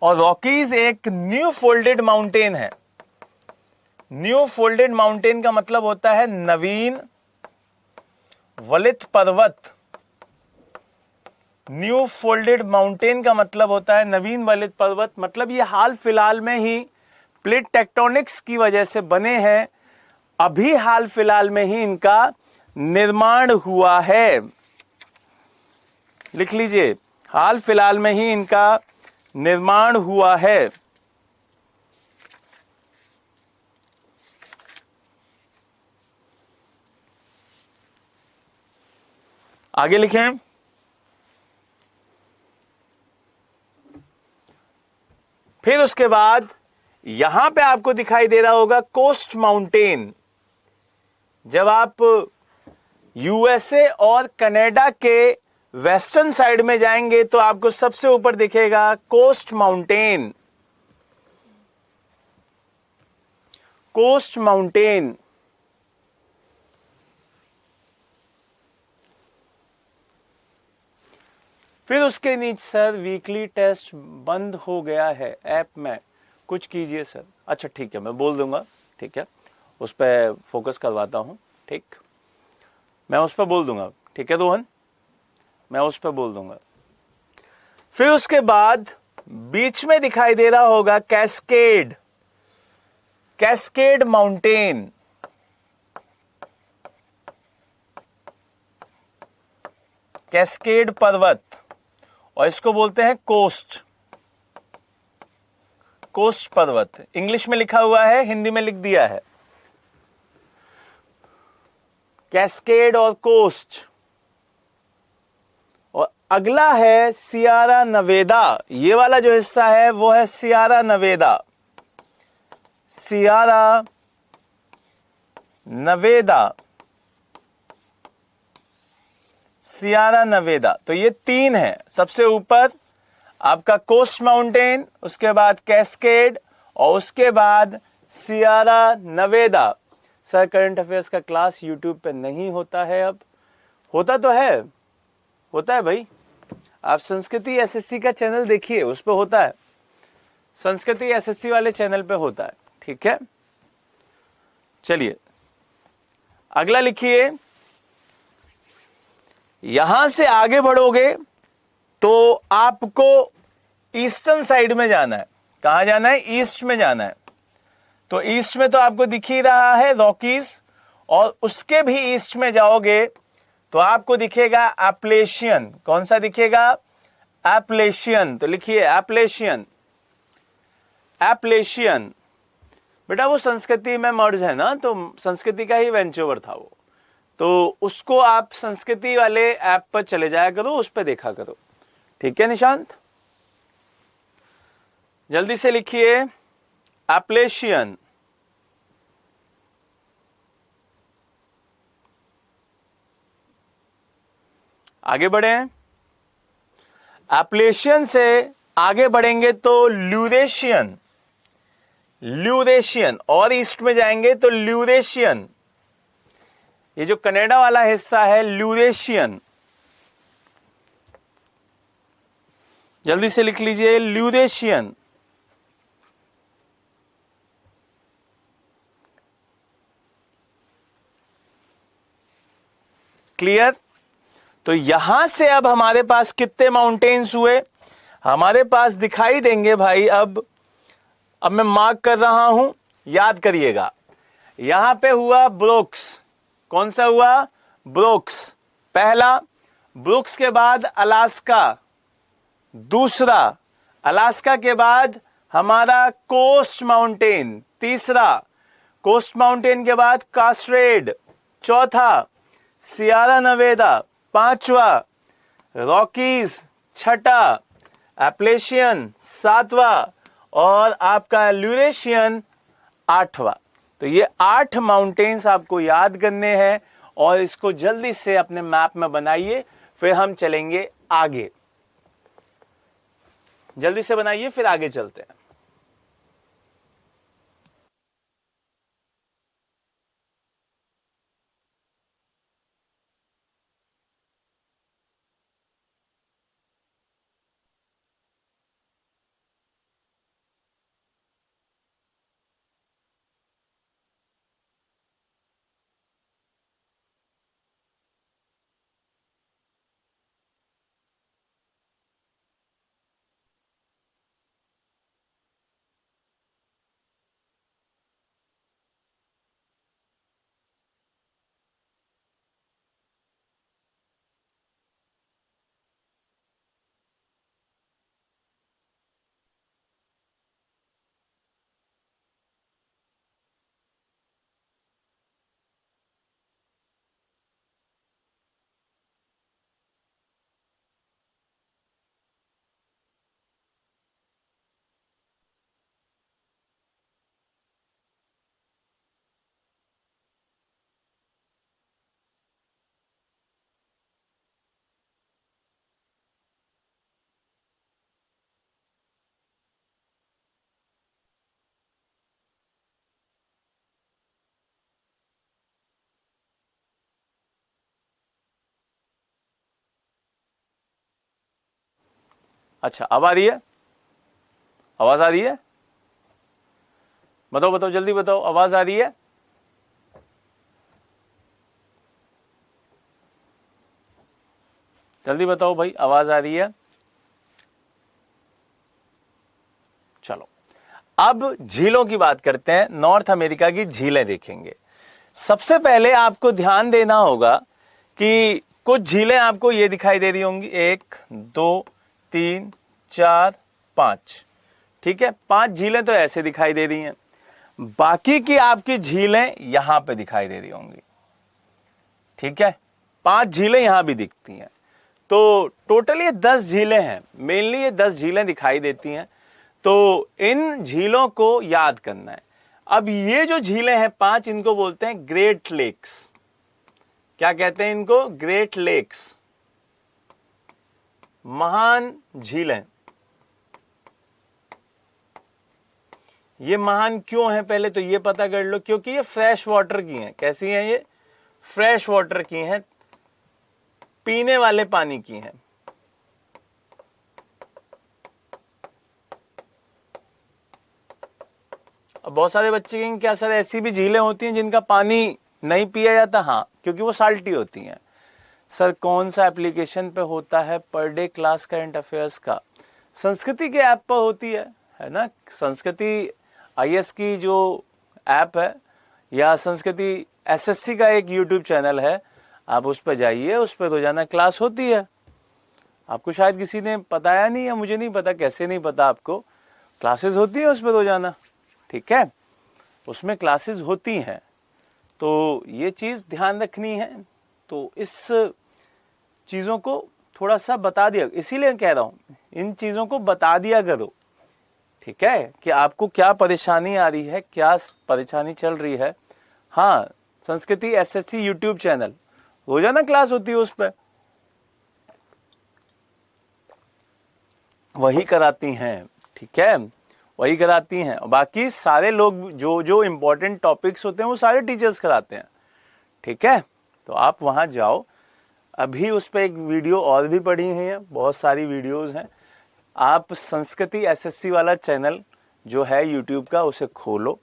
और रॉकीज एक न्यू फोल्डेड माउंटेन है। न्यू फोल्डेड माउंटेन का मतलब होता है नवीन वलित पर्वत। न्यू फोल्डेड माउंटेन का मतलब होता है नवीन वलित पर्वत। मतलब ये हाल फिलहाल में ही प्लेट टेक्टोनिक्स की वजह से बने हैं। अभी हाल फिलहाल में ही इनका निर्माण हुआ है। लिख लीजिए, हाल फिलहाल में ही इनका निर्माण हुआ है। आगे लिखें। फिर उसके बाद यहां पे आपको दिखाई दे रहा होगा कोस्ट माउंटेन। जब आप यूएसए और कनाडा के वेस्टर्न साइड में जाएंगे तो आपको सबसे ऊपर दिखेगा कोस्ट माउंटेन। Coast mountain. फिर उसके नीचे सर वीकली टेस्ट बंद हो गया है ऐप में, कुछ कीजिए सर। अच्छा ठीक है, मैं बोल दूंगा। ठीक है, उस पर फोकस करवाता हूं। ठीक, मैं उस पर बोल दूंगा। ठीक है रोहन, मैं उस पर बोल दूंगा। फिर उसके बाद बीच में दिखाई दे रहा होगा कैस्केड। Cascade mountain. कैस्केड पर्वत, और इसको बोलते हैं कोस्ट। कोस्ट पर्वत इंग्लिश में लिखा हुआ है, हिंदी में लिख दिया है कैस्केड और कोस्ट। और अगला है सियारा नवेदा। ये वाला जो हिस्सा है वो है सियारा नवेदा। सियारा नवेदा। सियारा नवेदा। तो ये तीन है। सबसे ऊपर आपका कोस्ट माउंटेन, उसके बाद कैस्केड और उसके बाद सियारा नवेदा। सर करंट अफेयर्स का क्लास यूट्यूब पे नहीं होता है अब। होता तो है, होता है भाई। आप संस्कृति एसएससी का चैनल देखिए, उस पे होता है। संस्कृति एसएससी वाले चैनल पे होता है। ठीक है, चलिए अगला लिखिए। यहां से आगे बढ़ोगे तो आपको ईस्टर्न साइड में जाना है। कहां जाना है? ईस्ट में जाना है। तो ईस्ट में तो आपको दिख ही रहा है रॉकीज, और उसके भी ईस्ट में जाओगे तो आपको दिखेगा एप्लेशियन। कौन सा दिखेगा? एप्लेशियन। तो लिखिए एप्लेशियन। एप्लेशियन बेटा वो संस्कृति में मर्ज है ना, तो संस्कृति का ही वेंचर था वो, तो उसको आप संस्कृति वाले ऐप पर चले जाया करो, उस पर देखा करो। ठीक है निशांत, जल्दी से लिखिए एप्लेशियन। आगे बढ़े। एप्लेशियन से आगे बढ़ेंगे तो ल्यूरेशियन। ल्यूरेशियन और ईस्ट में जाएंगे तो ल्यूरेशियन। ये जो कनाडा वाला हिस्सा है ल्यूरेशियन, जल्दी से लिख लीजिए ल्यूरेशियन। क्लियर? तो यहां से अब हमारे पास कितने माउंटेन्स हुए? हमारे पास दिखाई देंगे भाई। अब मैं मार्क कर रहा हूं, याद करिएगा। यहां पे हुआ ब्रुक्स। कौन सा हुआ? ब्रुक्स पहला। ब्रुक्स के बाद अलास्का दूसरा। अलास्का के बाद हमारा कोस्ट माउंटेन तीसरा। कोस्ट माउंटेन के बाद कास्ट्रेड चौथा। सियारा नवेदा पांचवा। रॉकीज छठा। एप्लेशियन सातवां। और आपका ल्यूरेशियन आठवां। तो ये 8 माउंटेन्स आपको याद करने हैं और इसको जल्दी से अपने मैप में बनाइए, फिर हम चलेंगे आगे। जल्दी से बनाइए, फिर आगे चलते हैं। अच्छा, अब आ रही है? आवाज आ रही है? बताओ बताओ, जल्दी बताओ, आवाज आ रही है? जल्दी बताओ भाई, आवाज आ रही है? चलो, अब झीलों की बात करते हैं। नॉर्थ अमेरिका की झीलें देखेंगे। सबसे पहले आपको ध्यान देना होगा कि कुछ झीलें आपको ये दिखाई दे रही होंगी, 1 2 3 4 5। ठीक है, 5 झीलें तो ऐसे दिखाई दे रही हैं, बाकी की आपकी झीलें यहां पे दिखाई दे रही होंगी। ठीक है, 5 झीलें यहां भी दिखती हैं। तो टोटल ये 10 झीलें हैं। मेनली ये 10 झीलें दिखाई देती हैं, तो इन झीलों को याद करना है। अब ये जो झीलें हैं 5, इनको बोलते हैं ग्रेट लेक्स। क्या कहते हैं इनको? ग्रेट लेक्स, महान झीलें। ये महान क्यों हैं पहले तो ये पता कर लो, क्योंकि ये फ्रेश वाटर की हैं। कैसी हैं ये? फ्रेश वाटर की हैं, पीने वाले पानी की हैं। अब बहुत सारे बच्चे कहेंगे क्या सर ऐसी भी झीलें होती हैं जिनका पानी नहीं पिया जाता? हाँ, क्योंकि वो साल्टी होती हैं। सर कौन सा एप्लीकेशन पे होता है per day class current affairs का? संस्कृति के ऐप पर होती है ना। संस्कृति आईएएस की जो ऐप है, या संस्कृति एसएससी का एक यूट्यूब चैनल है, आप उस पर जाइए, उस पर रोजाना क्लास होती है। आपको शायद किसी ने बताया नहीं, या मुझे नहीं पता कैसे नहीं पता आपको, क्लासेस होती है उस पर रोजाना, ठीक है, उसमें क्लासेस होती हैं। तो ये चीज ध्यान रखनी है। तो इस चीजों को थोड़ा सा बता दिया, इसीलिए कह रहा हूं इन चीजों को बता दिया करो, ठीक है, कि आपको क्या परेशानी आ रही है, क्या परेशानी चल रही है। हाँ, संस्कृति एसएससी यूट्यूब चैनल, रोजाना क्लास होती है, उस पर वही कराती हैं, ठीक है, वही कराती हैं। बाकी सारे लोग जो जो इम्पोर्टेंट टॉपिक्स होते हैं वो सारे टीचर्स कराते हैं, ठीक है। तो आप वहां जाओ। अभी उस पर एक वीडियो और भी पड़ी हुई है, बहुत सारी वीडियोस हैं। आप संस्कृति एसएससी वाला चैनल जो है यूट्यूब का, उसे खोलो,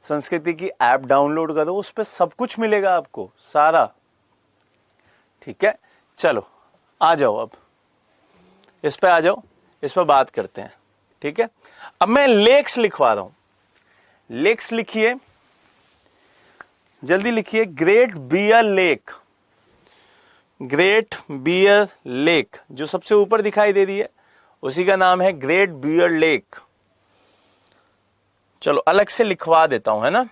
संस्कृति की ऐप डाउनलोड करो, उस पर सब कुछ मिलेगा आपको सारा, ठीक है। चलो आ जाओ, अब इस पे आ जाओ, इस पर बात करते हैं, ठीक है। अब मैं लेक्स लिखवा रहा हूं। लेक्स लिखिए, जल्दी लिखिए। Great Bear Lake, Great Bear Lake जो सबसे ऊपर दिखाई दे रही है, उसी का नाम है ग्रेट बियर लेक। चलो अलग से लिखवा देता हूं, है ना।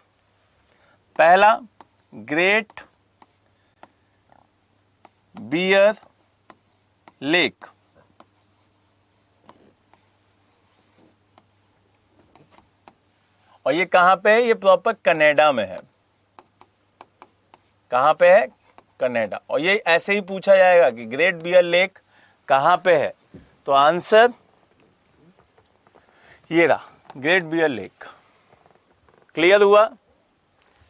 पहला ग्रेट बियर लेक, और ये कहां पे है? ये प्रॉपर कनाडा में है। कहां पे है? कनाडा। और ये ऐसे ही पूछा जाएगा कि ग्रेट बियर लेक कहां पे है, तो आंसर ये रहा, ग्रेट बियर लेक। क्लियर हुआ?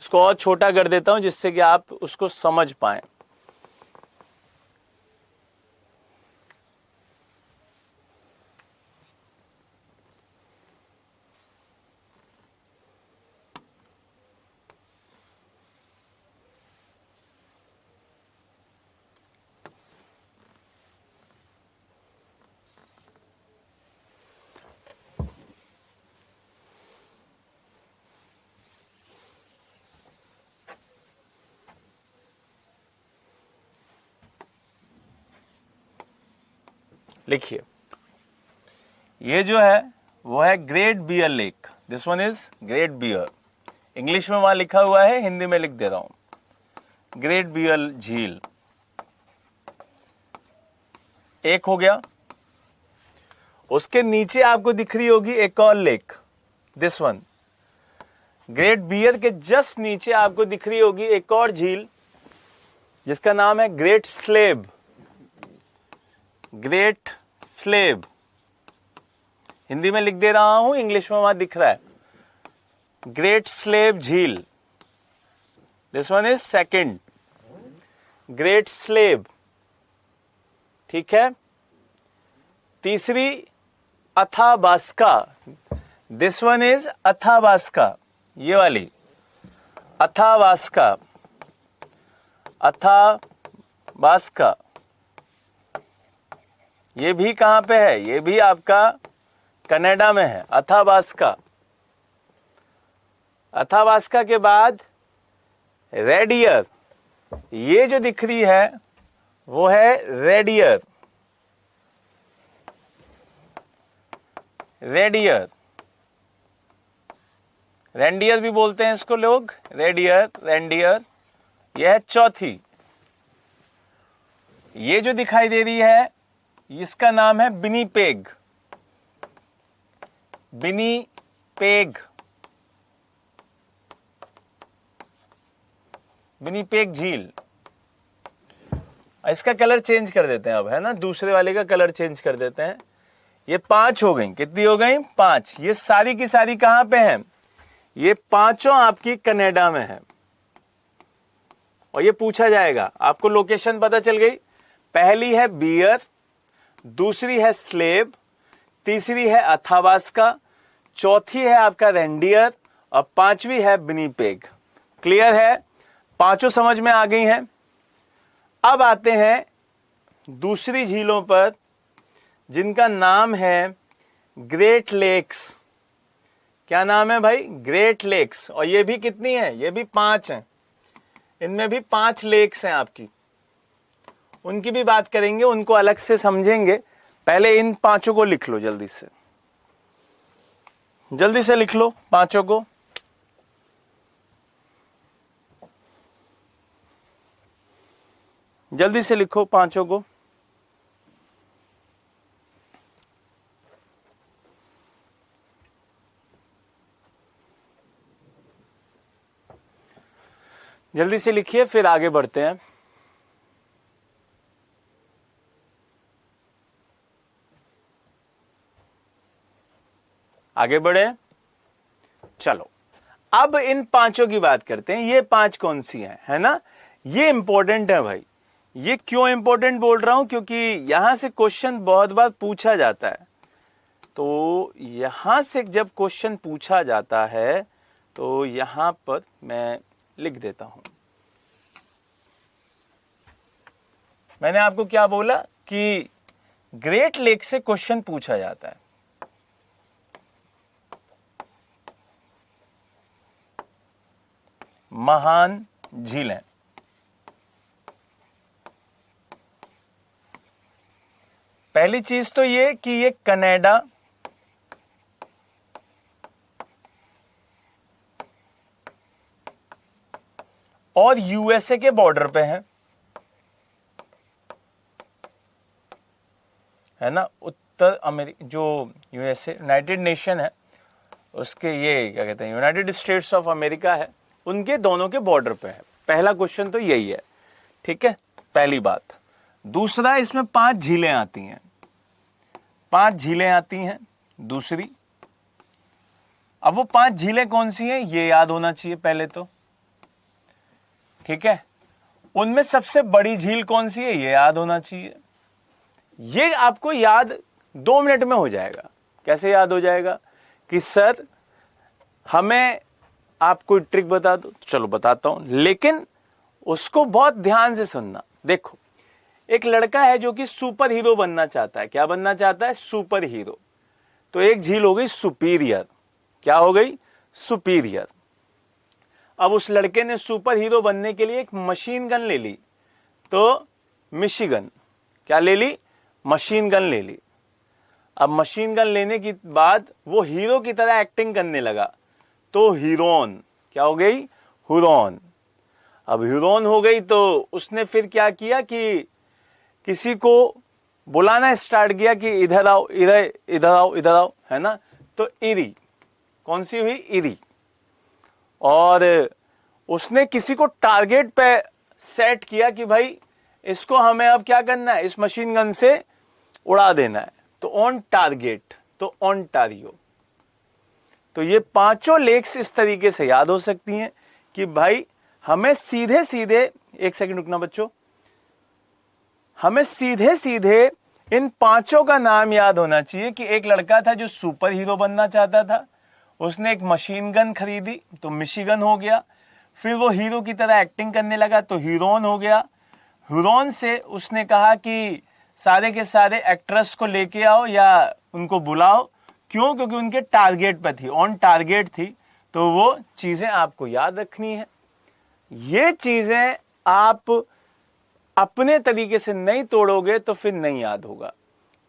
इसको और छोटा कर देता हूं जिससे कि आप उसको समझ पाएं। लिखिए, ये जो है वो है Great Bear Lake. This one is Great Bear. English में वहां लिखा हुआ है, हिंदी में लिख दे रहा हूं। ग्रेट बियर झील एक हो गया। उसके नीचे आपको दिख रही होगी एक और lake, this one. Great Bear के जस्ट नीचे आपको दिख रही होगी एक और झील जिसका नाम है great slab. Great slab Hindi में लिख दे रहा हूं, इंग्लिश में वहां दिख रहा है ग्रेट स्लेब झील। This one is second, great slab, ठीक है। तीसरी Athabasca, this one is Athabasca, ये वाली अथाबास्का। अथाबास्का ये भी कहां पे है? ये भी आपका कनाडा में है, अथाबास्का। अथाबास्का के बाद रेडियर, ये जो दिख रही है वो है रेडियर। रेडियर, रेंडियर भी बोलते हैं इसको लोग, रेडियर, रेंडियर। यह है चौथी। ये जो दिखाई दे रही है इसका नाम है विनिपेग। विनिपेग, विनिपेग झील। इसका कलर चेंज कर देते हैं अब, है ना, दूसरे वाले का कलर चेंज कर देते हैं। ये 5 हो गई। कितनी हो गई? 5। ये सारी की सारी कहां पे हैं? ये पांचों आपकी कनाडा में है। और ये पूछा जाएगा, आपको लोकेशन पता चल गई। पहली है बियर, दूसरी है स्लेब, तीसरी है अथाबास्का, चौथी है आपका रेंडियर, और पांचवी है विनिपेग। क्लियर है? पांचों समझ में आ गई हैं। अब आते हैं दूसरी झीलों पर जिनका नाम है ग्रेट लेक्स। क्या नाम है भाई? Great Lakes. और ये भी कितनी है? ये भी 5 हैं। इनमें भी 5 लेक्स हैं आपकी, उनकी भी बात करेंगे, उनको अलग से समझेंगे। पहले इन 5 को लिख लो, जल्दी से लिख लो 5 को। जल्दी से लिखो 5 को। जल्दी से लिखिए, फिर आगे बढ़ते हैं। आगे बढ़े, चलो अब इन 5 की बात करते हैं। ये 5 कौन सी हैं, है ना? ये इंपॉर्टेंट है भाई। ये क्यों इंपॉर्टेंट बोल रहा हूं? क्योंकि यहां से क्वेश्चन बहुत बार पूछा जाता है। तो यहां से जब क्वेश्चन पूछा जाता है तो यहां पर मैं लिख देता हूं। मैंने आपको क्या बोला कि ग्रेट लेक से क्वेश्चन पूछा जाता है। महान झीलें, पहली चीज तो ये कि ये कनाडा और यूएसए के बॉर्डर पे है ना? उत्तर अमेरिका, जो यूएसए यूनाइटेड नेशन है, उसके ये क्या कहते हैं, यूनाइटेड स्टेट्स ऑफ अमेरिका है, उनके दोनों के बॉर्डर पे है। पहला क्वेश्चन तो यही है, ठीक है, पहली बात। दूसरा, इसमें 5 झीलें आती हैं, 5 झीलें आती हैं। दूसरी, अब वो 5 झीलें कौन सी हैं ये याद होना चाहिए पहले तो, ठीक है। उनमें सबसे बड़ी झील कौन सी है ये याद होना चाहिए। ये आपको याद 2 मिनट में हो जाएगा। कैसे याद हो जाएगा कि सर हमें आप कोई ट्रिक बता दो, चलो बताता हूं, लेकिन उसको बहुत ध्यान से सुनना। देखो, एक लड़का है जो कि सुपर हीरो बनना चाहता है। क्या बनना चाहता है? Super hero. तो एक झील हो गई सुपीरियर। क्या हो गई? सुपीरियर। अब उस लड़के ने सुपर हीरो बनने के लिए एक मशीन गन ले ली, तो मिशिगन। क्या ले ली? मशीन गन ले ली। अब मशीन गन लेने के बाद वो हीरो की तरह एक्टिंग करने लगा, तो हीरोन। क्या हो गई? हुरोन। अब हीरोन हो गई तो उसने फिर क्या किया कि किसी को बुलाना स्टार्ट किया कि इधर आओ, इधर इधर आओ, इधर आओ, है ना? तो इरी, कौन सी हुई? इरी। और उसने किसी को टारगेट पे सेट किया कि भाई इसको हमें अब क्या करना है, इस मशीन गन से उड़ा देना है। तो ऑन टारगेट, तो ओंटारियो। तो ये 5 लेक्स इस तरीके से याद हो सकती हैं कि भाई हमें सीधे सीधे, एक सेकंड रुकना बच्चों, हमें सीधे सीधे इन 5 का नाम याद होना चाहिए कि एक लड़का था जो सुपर हीरो बनना चाहता था, उसने एक मशीन गन खरीदी तो मिशिगन हो गया। फिर वो हीरो की तरह एक्टिंग करने लगा तो हीरोन हो गया। हीरोन से उसने कहा कि सारे के सारे एक्ट्रेस को लेके आओ या उनको बुलाओ। क्यों? क्योंकि उनके टारगेट पे थी, ऑन टारगेट थी। तो वो चीजें आपको याद रखनी है। ये चीजें आप अपने तरीके से नहीं तोड़ोगे तो फिर नहीं याद होगा।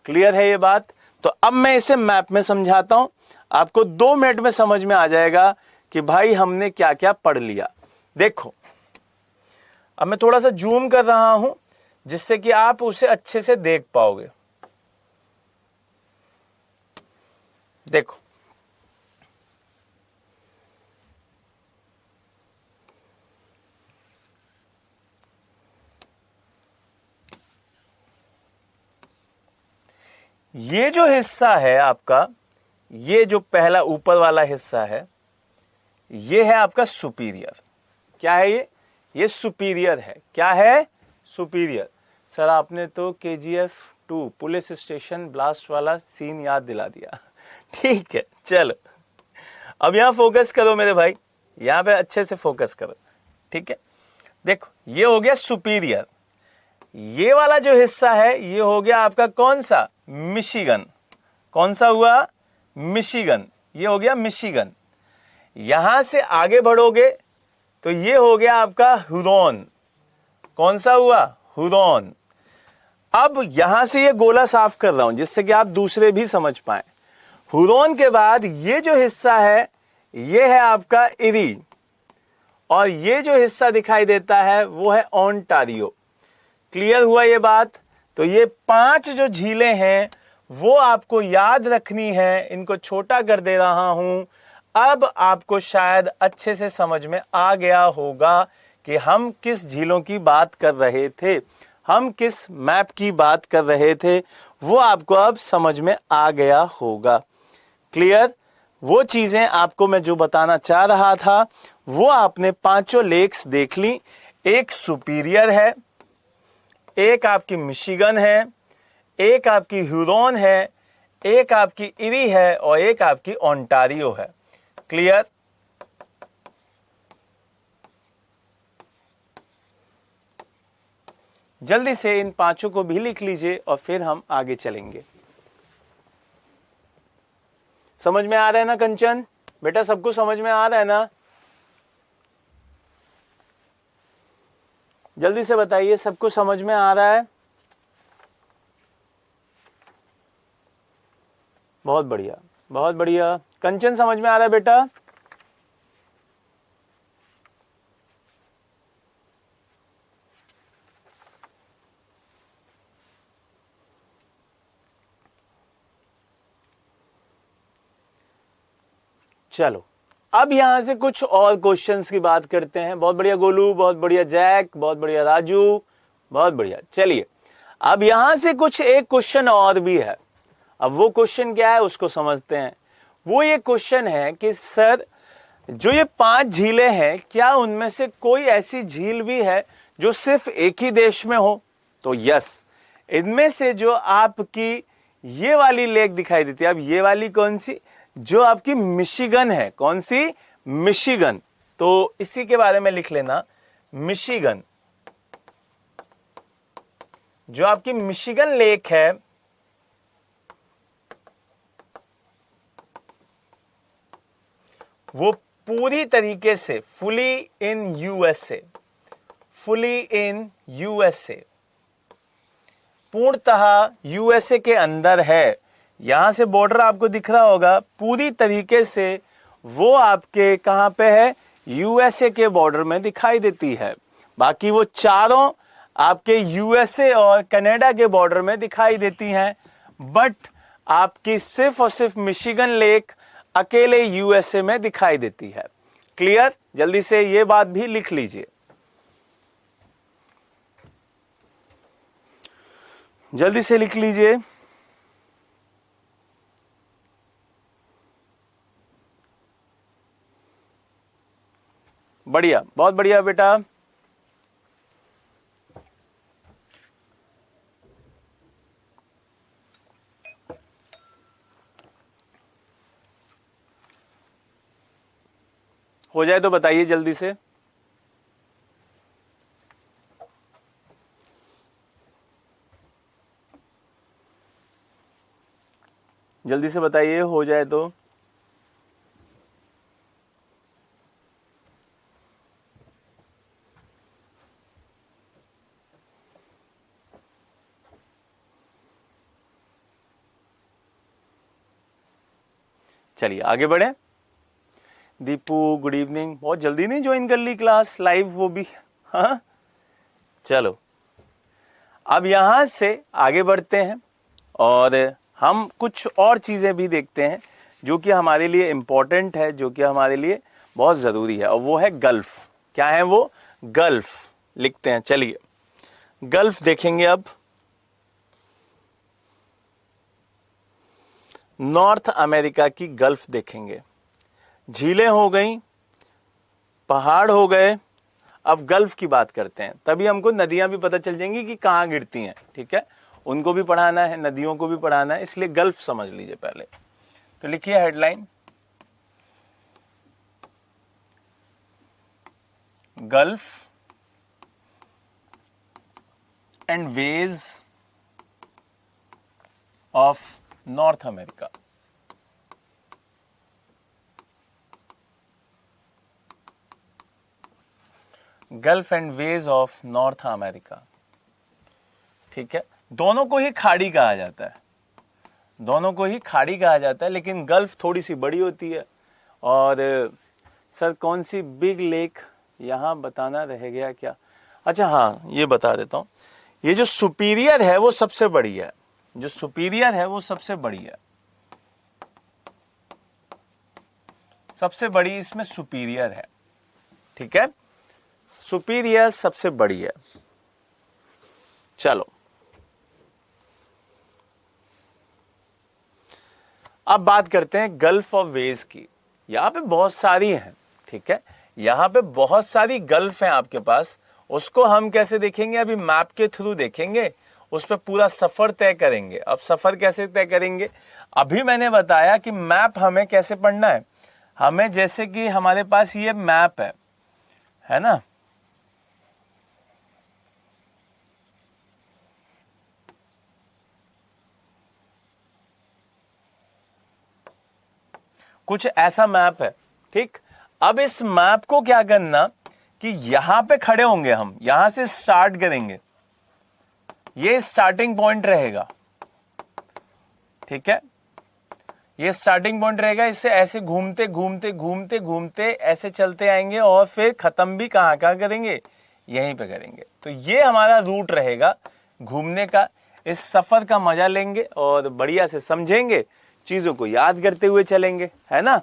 क्लियर है ये बात? तो अब मैं इसे मैप में समझाता हूं, आपको 2 मिनट में समझ में आ जाएगा कि भाई हमने क्या क्या पढ़ लिया। देखो, अब मैं थोड़ा सा जूम कर रहा हूं जिससे कि आप उसे अच्छे से देख पाओगे। देखो, ये जो हिस्सा है आपका, ये जो पहला ऊपर वाला हिस्सा है, ये है आपका सुपीरियर। क्या है ये? ये सुपीरियर है। क्या है? सुपीरियर। सर आपने तो KGF 2 पुलिस स्टेशन ब्लास्ट वाला सीन याद दिला दिया। ठीक है, चलो अब यहां फोकस करो मेरे भाई, यहां पे अच्छे से फोकस करो, ठीक है। देखो, ये हो गया सुपीरियर। ये वाला जो हिस्सा है ये हो गया आपका कौन सा, मिशिगन। कौन सा हुआ, मिशिगन, ये हो गया मिशिगन। यहां से आगे बढ़ोगे तो ये हो गया आपका हुरॉन। कौन सा हुआ, हुरॉन। अब यहां से ये गोला साफ कर रहा हूं जिससे कि आप दूसरे भी समझ पाए। हुरॉन के बाद ये जो हिस्सा है ये है आपका इरी, और ये जो हिस्सा दिखाई देता है वो है ओंटारियो। क्लियर हुआ ये बात। तो ये 5 जो झीलें हैं वो आपको याद रखनी है, इनको छोटा कर दे रहा हूं। अब आपको शायद अच्छे से समझ में आ गया होगा कि हम किस झीलों की बात कर रहे थे, हम किस मैप की बात कर रहे थे, वो आपको अब समझ में आ गया होगा। क्लियर। वो चीजें आपको मैं जो बताना चाह रहा था वो आपने 5 लेक्स देख ली। एक सुपीरियर है, एक आपकी मिशिगन है, एक आपकी ह्यूरॉन है, एक आपकी इरी है और एक आपकी ओंटारियो है। क्लियर। जल्दी से इन 5 को भी लिख लीजिए और फिर हम आगे चलेंगे। समझ में आ रहा है ना कंचन, बेटा सबको समझ में आ रहा है ना? जल्दी से बताइए, सबको समझ में आ रहा है? बहुत बढ़िया, बहुत बढ़िया। कंचन समझ में आ रहा है बेटा? चलो अब यहां से कुछ और क्वेश्चंस की बात करते हैं। बहुत बढ़िया गोलू, बहुत बढ़िया जैक, बहुत बढ़िया राजू, बहुत बढ़िया। चलिए अब यहां से कुछ एक क्वेश्चन और भी है। अब वो क्वेश्चन क्या है उसको समझते हैं। वो ये क्वेश्चन है कि सर जो ये 5 झीलें हैं क्या उनमें से कोई ऐसी झील भी है जो सिर्फ एक ही देश में हो? तो यस, इनमें से जो आपकी ये वाली लेक दिखाई देती है, अब ये वाली कौन सी, जो आपकी मिशिगन है। कौन सी, मिशिगन। तो इसी के बारे में लिख लेना, मिशिगन। जो आपकी मिशिगन लेक है वो पूरी तरीके से fully in USA, fully in USA, पूर्णतः यूएसए के अंदर है। यहां से बॉर्डर आपको दिख रहा होगा, पूरी तरीके से वो आपके कहां पे है, यूएसए के बॉर्डर में दिखाई देती है। बाकी वो चारों आपके यूएसए और कनाडा के बॉर्डर में दिखाई देती हैं, बट आपकी सिर्फ और सिर्फ मिशिगन लेक अकेले यूएसए में दिखाई देती है। क्लियर। जल्दी से ये बात भी लिख लीजिए, जल्दी से लिख लीजिए। बढ़िया, बहुत बढ़िया बेटा। हो जाए तो बताइए जल्दी से। जल्दी से बताइए, हो जाए तो। चलिए आगे बढ़े। दीपू गुड इवनिंग, बहुत जल्दी नहीं ज्वाइन कर ली क्लास लाइव, वो भी। हाँ चलो अब यहां से आगे बढ़ते हैं और हम कुछ और चीजें भी देखते हैं जो कि हमारे लिए इंपॉर्टेंट है, जो कि हमारे लिए बहुत जरूरी है, और वो है गल्फ। क्या है वो, गल्फ। लिखते हैं, चलिए गल्फ देखेंगे। अब नॉर्थ अमेरिका की गल्फ देखेंगे। झीलें हो गई, पहाड़ हो गए, अब गल्फ की बात करते हैं। तभी हमको नदियां भी पता चल जाएंगी कि कहां गिरती हैं। ठीक है, उनको भी पढ़ाना है, नदियों को भी पढ़ाना है, इसलिए गल्फ समझ लीजिए पहले। तो लिखिए headline, gulf and ways of north America. Gulf and ways of north America, ठीक है। दोनों को ही खाड़ी कहा जाता है, दोनों को ही खाड़ी कहा जाता है, लेकिन गल्फ थोड़ी सी बड़ी होती है। और सर कौन सी बिग लेक यहां बताना रह गया क्या? अच्छा हाँ, ये बता देता हूं। ये जो सुपीरियर है वो सबसे बड़ी है, जो सुपीरियर है वो सबसे बड़ी है, सबसे बड़ी इसमें सुपीरियर है, ठीक है। सुपीरियर सबसे बड़ी है। चलो अब बात करते हैं गल्फ ऑफ वेज की। यहां पे बहुत सारी हैं, ठीक है, यहां पे बहुत सारी गल्फ हैं आपके पास। उसको हम कैसे देखेंगे? अभी मैप के थ्रू देखेंगे, उस पर पूरा सफर तय करेंगे। अब सफर कैसे तय करेंगे? अभी मैंने बताया कि मैप हमें कैसे पढ़ना है। हमें जैसे कि हमारे पास ये मैप है ना, कुछ ऐसा मैप है, ठीक। अब इस मैप को क्या करना कि यहां पे खड़े होंगे, हम यहां से स्टार्ट करेंगे, ये स्टार्टिंग पॉइंट रहेगा, ठीक है, ये स्टार्टिंग पॉइंट रहेगा। इससे ऐसे घूमते घूमते घूमते घूमते ऐसे चलते आएंगे और फिर खत्म भी कहां करेंगे? यहीं पे करेंगे। तो ये हमारा रूट रहेगा घूमने का। इस सफर का मजा लेंगे और बढ़िया से समझेंगे, चीजों को याद करते हुए चलेंगे, है ना।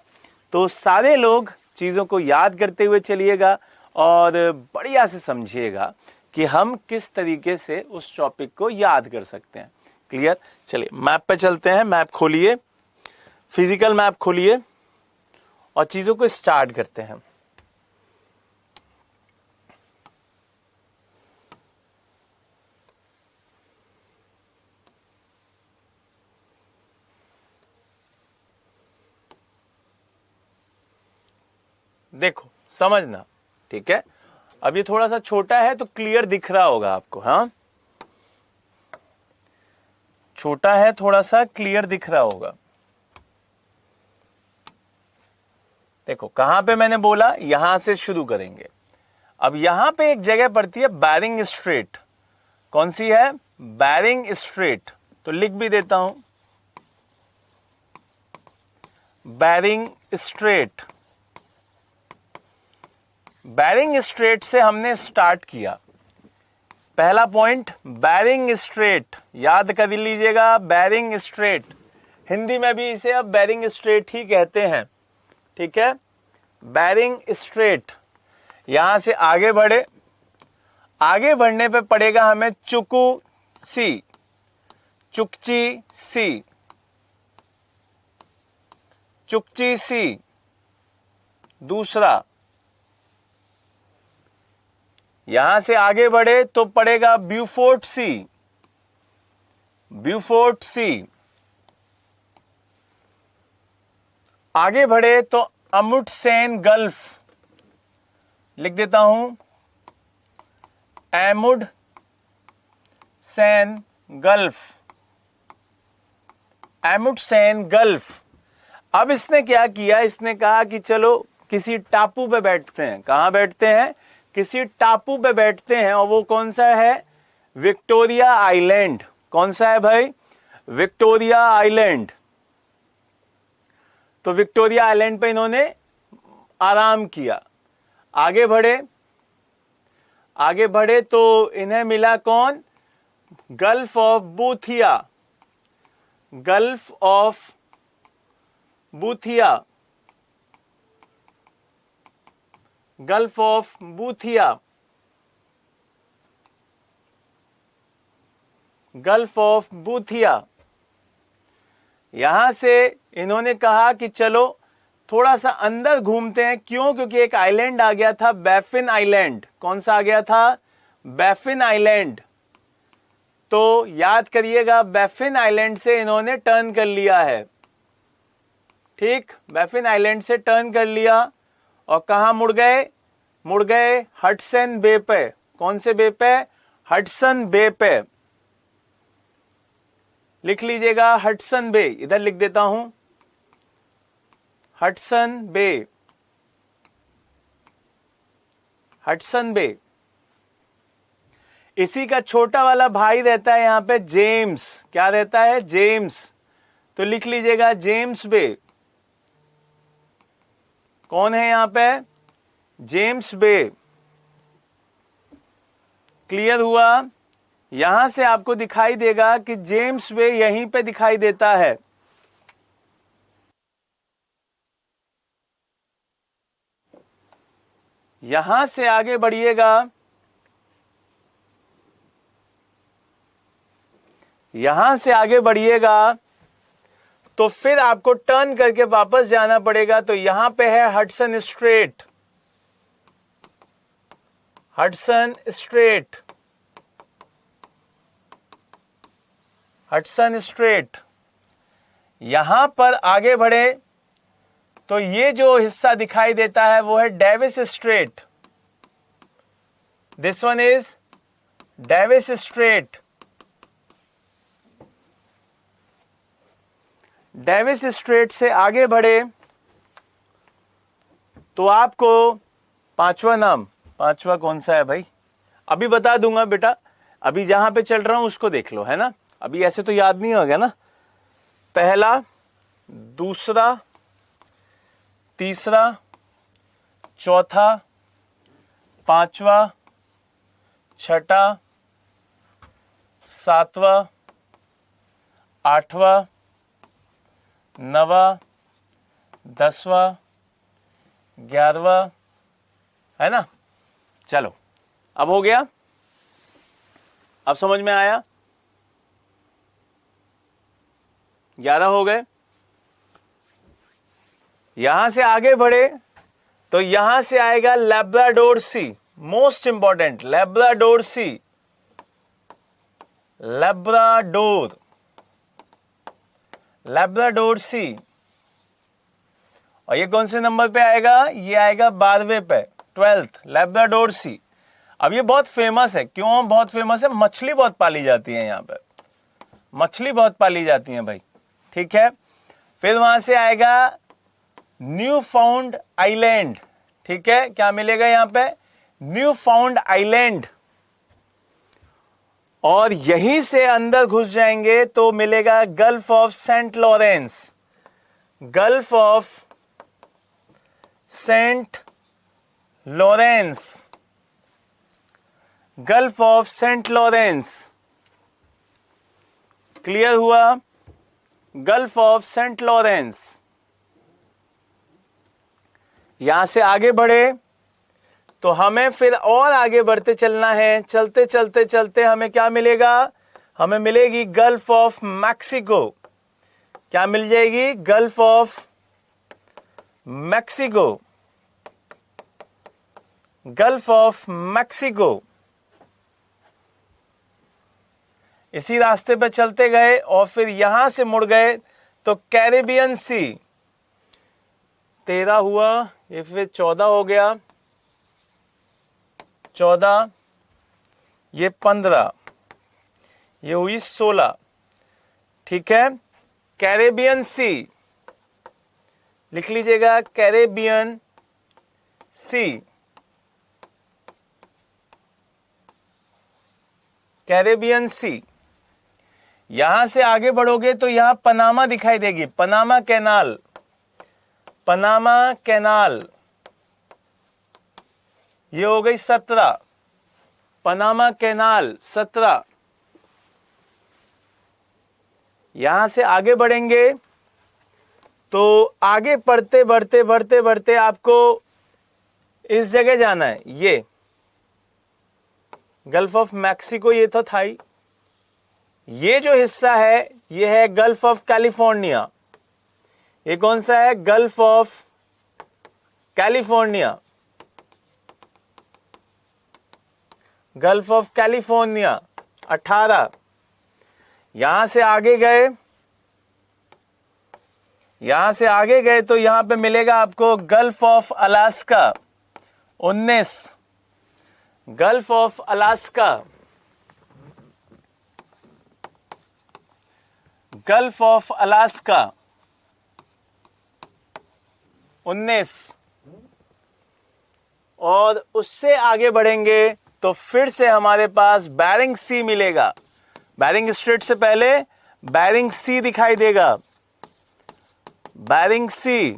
तो सारे लोग चीजों को याद करते हुए चलिएगा और बढ़िया से समझिएगा कि हम किस तरीके से उस टॉपिक को याद कर सकते हैं। क्लियर? चलिए मैप पे चलते हैं। मैप खोलिए, फिजिकल मैप खोलिए और चीजों को स्टार्ट करते हैं। देखो समझना, ठीक है। अब ये थोड़ा सा छोटा है तो क्लियर दिख रहा होगा आपको, हाँ, छोटा है, थोड़ा सा क्लियर दिख रहा होगा। देखो कहां पे मैंने बोला, यहां से शुरू करेंगे। अब यहां पे एक जगह पड़ती है बैरिंग स्ट्रेट। कौन सी है? Bearing straight. तो लिख भी देता हूं, बैरिंग स्ट्रेट। बैरिंग स्ट्रेट से हमने स्टार्ट किया। पहला पॉइंट बैरिंग स्ट्रेट, याद कर लीजिएगा, बैरिंग स्ट्रेट। हिंदी में भी इसे अब बैरिंग स्ट्रेट ही कहते हैं, ठीक है, बैरिंग स्ट्रेट। यहां से आगे बढ़े, आगे बढ़ने पे पड़ेगा हमें चुकू सी, चुकची सी, चुकची सी। दूसरा, यहां से आगे बढ़े तो पड़ेगा ब्यूफोर्ट सी, ब्यूफोर्ट सी। आगे बढ़े तो अमुंडसेन गल्फ, लिख देता हूं, अमुंडसेन गल्फ, अमुंडसेन गल्फ। अब इसने क्या किया? इसने कहा कि चलो किसी टापू पे बैठते हैं। कहां बैठते हैं? किसी टापू पे बैठते हैं। और वो कौन सा है? Victoria island. कौन सा है भाई? Victoria island. तो विक्टोरिया आइलैंड पे इन्होंने आराम किया। आगे बढ़े, आगे बढ़े तो इन्हें मिला कौन? Gulf of Boothia, gulf of Boothia, gulf of Boothia, gulf of Boothia. यहां से इन्होंने कहा कि चलो थोड़ा सा अंदर घूमते हैं। क्यों? क्योंकि एक आइलैंड आ गया था, बैफिन आइलैंड। कौन सा आ गया था? Baffin island. तो याद करिएगा, बैफिन आइलैंड से इन्होंने टर्न कर लिया है, ठीक, बैफिन आइलैंड से टर्न कर लिया और कहां मुड़ गए? मुड़ गए हडसन बे पे। कौन से बे पे? हडसन बे पे लिख लीजिएगा, हडसन बे, इधर लिख देता हूं, हडसन बे, हडसन बे। इसी का छोटा वाला भाई रहता है यहां पे जेम्स, क्या रहता है, जेम्स, तो लिख लीजिएगा जेम्स बे। कौन है यहां पे, जेम्स बे। क्लियर हुआ? यहां से आपको दिखाई देगा कि जेम्स बे यहीं पे दिखाई देता है। यहां से आगे बढ़िएगा, यहां से आगे बढ़िएगा तो फिर आपको टर्न करके वापस जाना पड़ेगा। तो यहां पे है Hudson straight, Hudson straight, Hudson straight. यहां पर आगे बढ़े तो ये जो हिस्सा दिखाई देता है वो है Davis Strait. This one is Davis Strait. Davis Strait से आगे बढ़े तो आपको पांचवा नाम, पांचवा कौन सा है भाई, अभी बता दूंगा बेटा, अभी जहां पे चल रहा हूं उसको देख लो, है ना। अभी ऐसे तो याद नहीं होगा ना। पहला, दूसरा, तीसरा, चौथा, पांचवा, छठा, सातवां, आठवां, नवा, 10वां, 11वां, है ना। चलो अब हो गया, अब समझ में आया, 11 हो गए। यहां से आगे बढ़े तो यहां से आएगा लैब्राडोर सी, मोस्ट इंपॉर्टेंट, लैब्राडोर सी, लैब्राडोर, लैब्राडोर सी। और ये कौन से नंबर पे आएगा, ये आएगा 12वें पे, 12th, लैब्राडोर सी। अब ये बहुत फेमस है, क्यों बहुत फेमस है, मछली बहुत पाली जाती है यहां पे, मछली बहुत पाली जाती है भाई, ठीक है। फिर वहां से आएगा न्यू फाउंड आइलैंड, ठीक है, क्या मिलेगा यहां पे, न्यू फाउंड आइलैंड। और यहीं से अंदर घुस जाएंगे तो मिलेगा Gulf of Saint Lawrence, Gulf of Saint Lawrence, Gulf of Saint Lawrence. Clear हुआ, गल्फ ऑफ सेंट लॉरेंस। यहां से आगे बढ़े तो हमें फिर और आगे बढ़ते चलना है, चलते चलते चलते हमें क्या मिलेगा, हमें मिलेगी गल्फ ऑफ मैक्सिको। क्या मिल जाएगी, gulf of Mexico, gulf of Mexico. इसी रास्ते पे चलते गए और फिर यहां से मुड़ गए तो कैरेबियन सी, 13 हुआ, ये फिर 14 हो गया, 14, ये 15, ये हुई 16, ठीक है। कैरेबियन सी लिख लीजिएगा, कैरेबियन सी, कैरेबियन सी। यहां से आगे बढ़ोगे तो यहां पनामा दिखाई देगी, पनामा कैनाल, पनामा कैनाल, ये हो गई 17, पनामा कैनाल 17। यहां से आगे बढ़ेंगे तो आगे बढ़ते बढ़ते बढ़ते बढ़ते आपको इस जगह जाना है, ये गल्फ ऑफ मैक्सिको, ये तो था ही। ये जो हिस्सा है ये है गल्फ ऑफ कैलिफोर्निया। ये कौन सा है, gulf of California, gulf of California 18। यहां से आगे गए, यहां से आगे गए तो यहां पे मिलेगा आपको gulf of Alaska 19, gulf of Alaska gulf of Alaska 19, और उससे आगे बढ़ेंगे तो फिर से हमारे पास बैरिंग सी मिलेगा। बैरिंग स्ट्रेट से पहले बैरिंग सी दिखाई देगा, बैरिंग सी।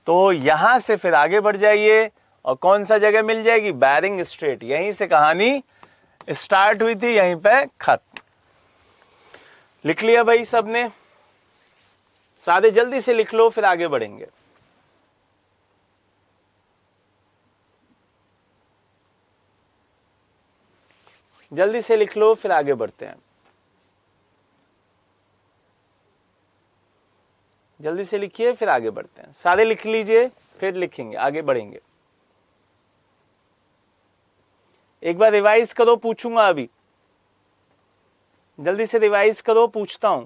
तो यहां से फिर आगे बढ़ जाइए और कौन सा जगह मिल जाएगी, बैरिंग स्ट्रेट। यहीं से कहानी स्टार्ट हुई थी, यहीं पे खत्म। लिख लिया भाई सबने? सारे जल्दी से लिख लो, फिर आगे बढ़ेंगे। जल्दी से लिख लो, फिर आगे बढ़ते हैं। जल्दी से लिखिए, फिर आगे बढ़ते हैं। सारे लिख लीजिए, फिर लिखेंगे, आगे बढ़ेंगे। एक बार रिवाइज करो, पूछूंगा अभी। जल्दी से रिवाइज करो, पूछता हूं।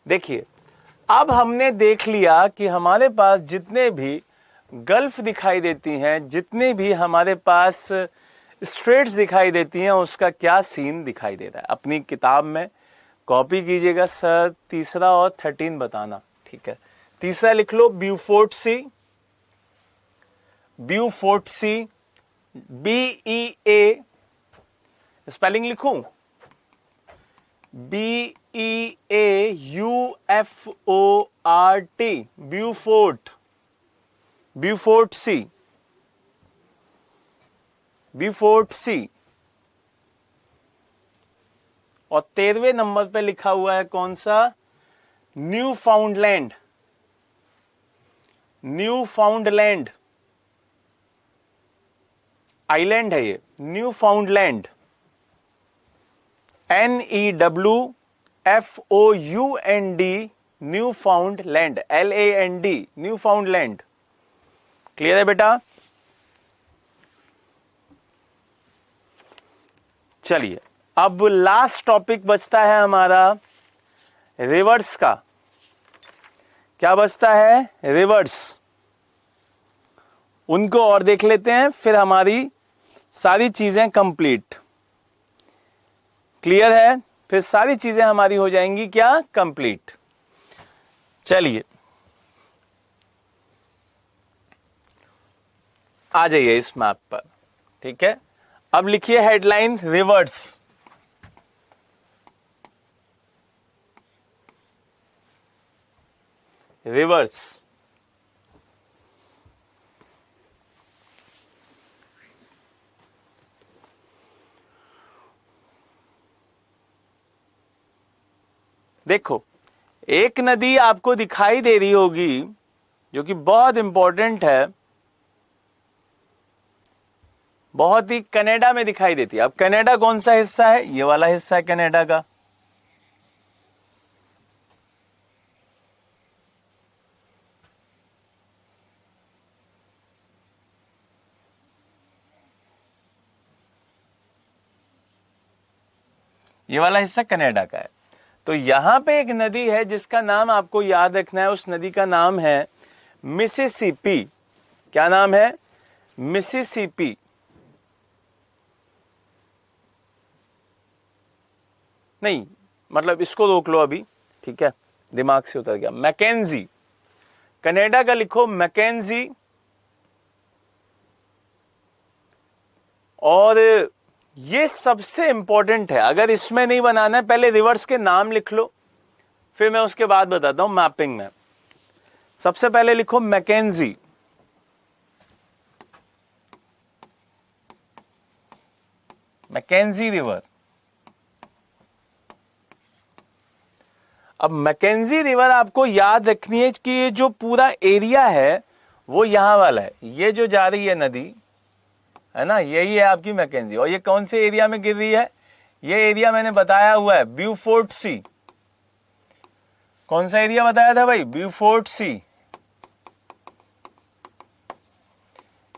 देखिए, अब हमने देख लिया कि हमारे पास जितने भी गल्फ दिखाई देती हैं, जितने भी हमारे पास स्ट्रेट्स दिखाई देती हैं, उसका क्या सीन दिखाई दे रहा है। अपनी किताब में कॉपी कीजिएगा सर, तीसरा और 13 बताना, ठीक है। तीसरा लिख लो ब्यूफोर्ट सी, ब्यूफोर्ट सी, BEA, स्पेलिंग लिखूं, BEAUFORT, ब्यूफोर्ट, ब्यूफोर्ट सी, ब्यूफोर्ट सी। और 13वें नंबर पे लिखा हुआ है कौन सा, न्यू फाउंडलैंड, न्यू फाउंडलैंड आइलैंड है ये, new फाउंडलैंड, NEWFOUND, new फाउंडलैंड, LAND, new फाउंडलैंड। Clear है बेटा? चलिए, अब लास्ट टॉपिक बचता है हमारा रिवर्स का। क्या बचता है? रिवर्स। उनको और देख लेते हैं, फिर हमारी सारी चीजें कंप्लीट। क्लियर है? फिर सारी चीजें हमारी हो जाएंगी क्या, कंप्लीट। चलिए, आ जाइए इस मैप पर, ठीक है। अब लिखिए हेडलाइन, रिवर्स। रिवर्स। देखो, एक नदी आपको दिखाई दे रही होगी जो कि बहुत इंपॉर्टेंट है, बहुत ही, कनाडा में दिखाई देती है। अब कनाडा कौन सा हिस्सा है? ये वाला हिस्सा है कनाडा का। ये वाला हिस्सा कनाडा का है। तो यहां पे एक नदी है जिसका नाम आपको याद रखना है। उस नदी का नाम है मिसिसिपी। क्या नाम है? मिसिसिपी। नहीं, मतलब इसको रोक लो अभी, ठीक है, दिमाग से उतर गया। मैकेंजी, कनाडा का लिखो मैकेंजी। और ये सबसे इंपॉर्टेंट है, अगर इसमें नहीं बनाना है, पहले रिवर्स के नाम लिख लो, फिर मैं उसके बाद बताता हूं मैपिंग में। सबसे पहले लिखो मैकेंजी, मैकेंजी रिवर। अब मैकेंजी रिवर आपको याद रखनी है कि ये जो पूरा एरिया है वो यहां वाला है। ये जो जा रही है नदी है ना, यही है आपकी मैकेंजी। और ये कौन से एरिया में गिर रही है? ये एरिया मैंने बताया हुआ है, ब्यूफोर्ट सी। कौन सा एरिया बताया था भाई? ब्यूफोर्ट सी।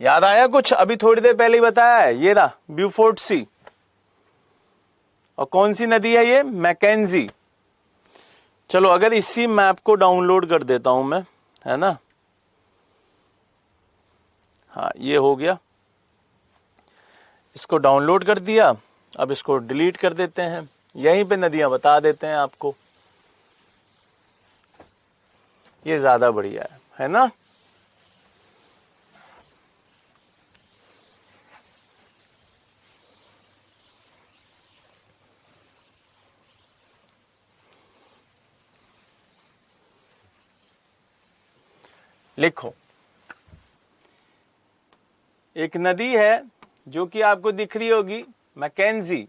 याद आया कुछ? अभी थोड़ी देर पहले ही बताया है, ये रहा ब्यूफोर्ट सी। और कौन सी नदी है ये? मैकेंजी। चलो अगर इसी मैप को डाउनलोड कर देता हूं मैं, है ना, हाँ ये हो गया, इसको डाउनलोड कर दिया। अब इसको डिलीट कर देते हैं, यहीं पे नदियां बता देते हैं आपको, ये ज्यादा बढ़िया है ना। लिखो, एक नदी है जो कि आपको दिख रही होगी, मैकेंजी,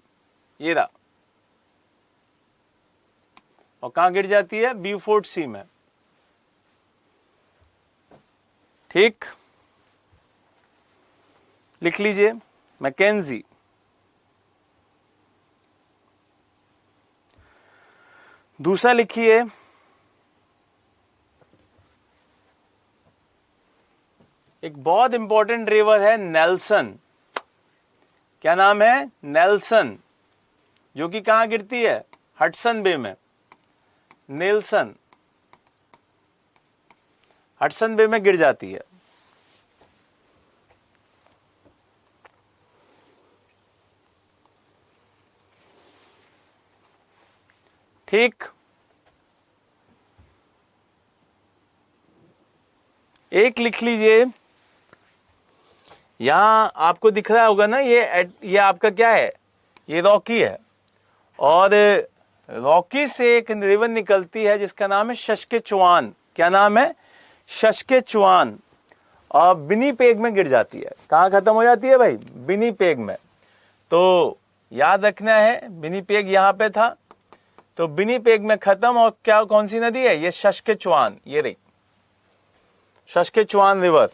ये रहा, और कहां गिर जाती है? ब्यूफोर्ट सी में। ठीक, लिख लीजिए मैकेंजी। दूसरा लिखिए एक बहुत इंपॉर्टेंट रिवर है नेल्सन। क्या नाम है? नेल्सन, जो कि कहां गिरती है? हडसन बे में। नेल्सन हडसन बे में गिर जाती है। ठीक, एक लिख लीजिए, यहां आपको दिख रहा होगा ना, ये आपका क्या है? ये रॉकी है, और रॉकी से एक रिवर निकलती है जिसका नाम है सस्केचुआन। क्या नाम है? सस्केचुआन, और विनिपेग में गिर जाती है। कहां खत्म हो जाती है भाई? विनिपेग में। तो याद रखना है, विनिपेग यहां पे था, तो विनिपेग में खत्म। और क्या, कौन सी नदी है ये? सस्केचुआन, ये रही सस्केचुआन रिवर।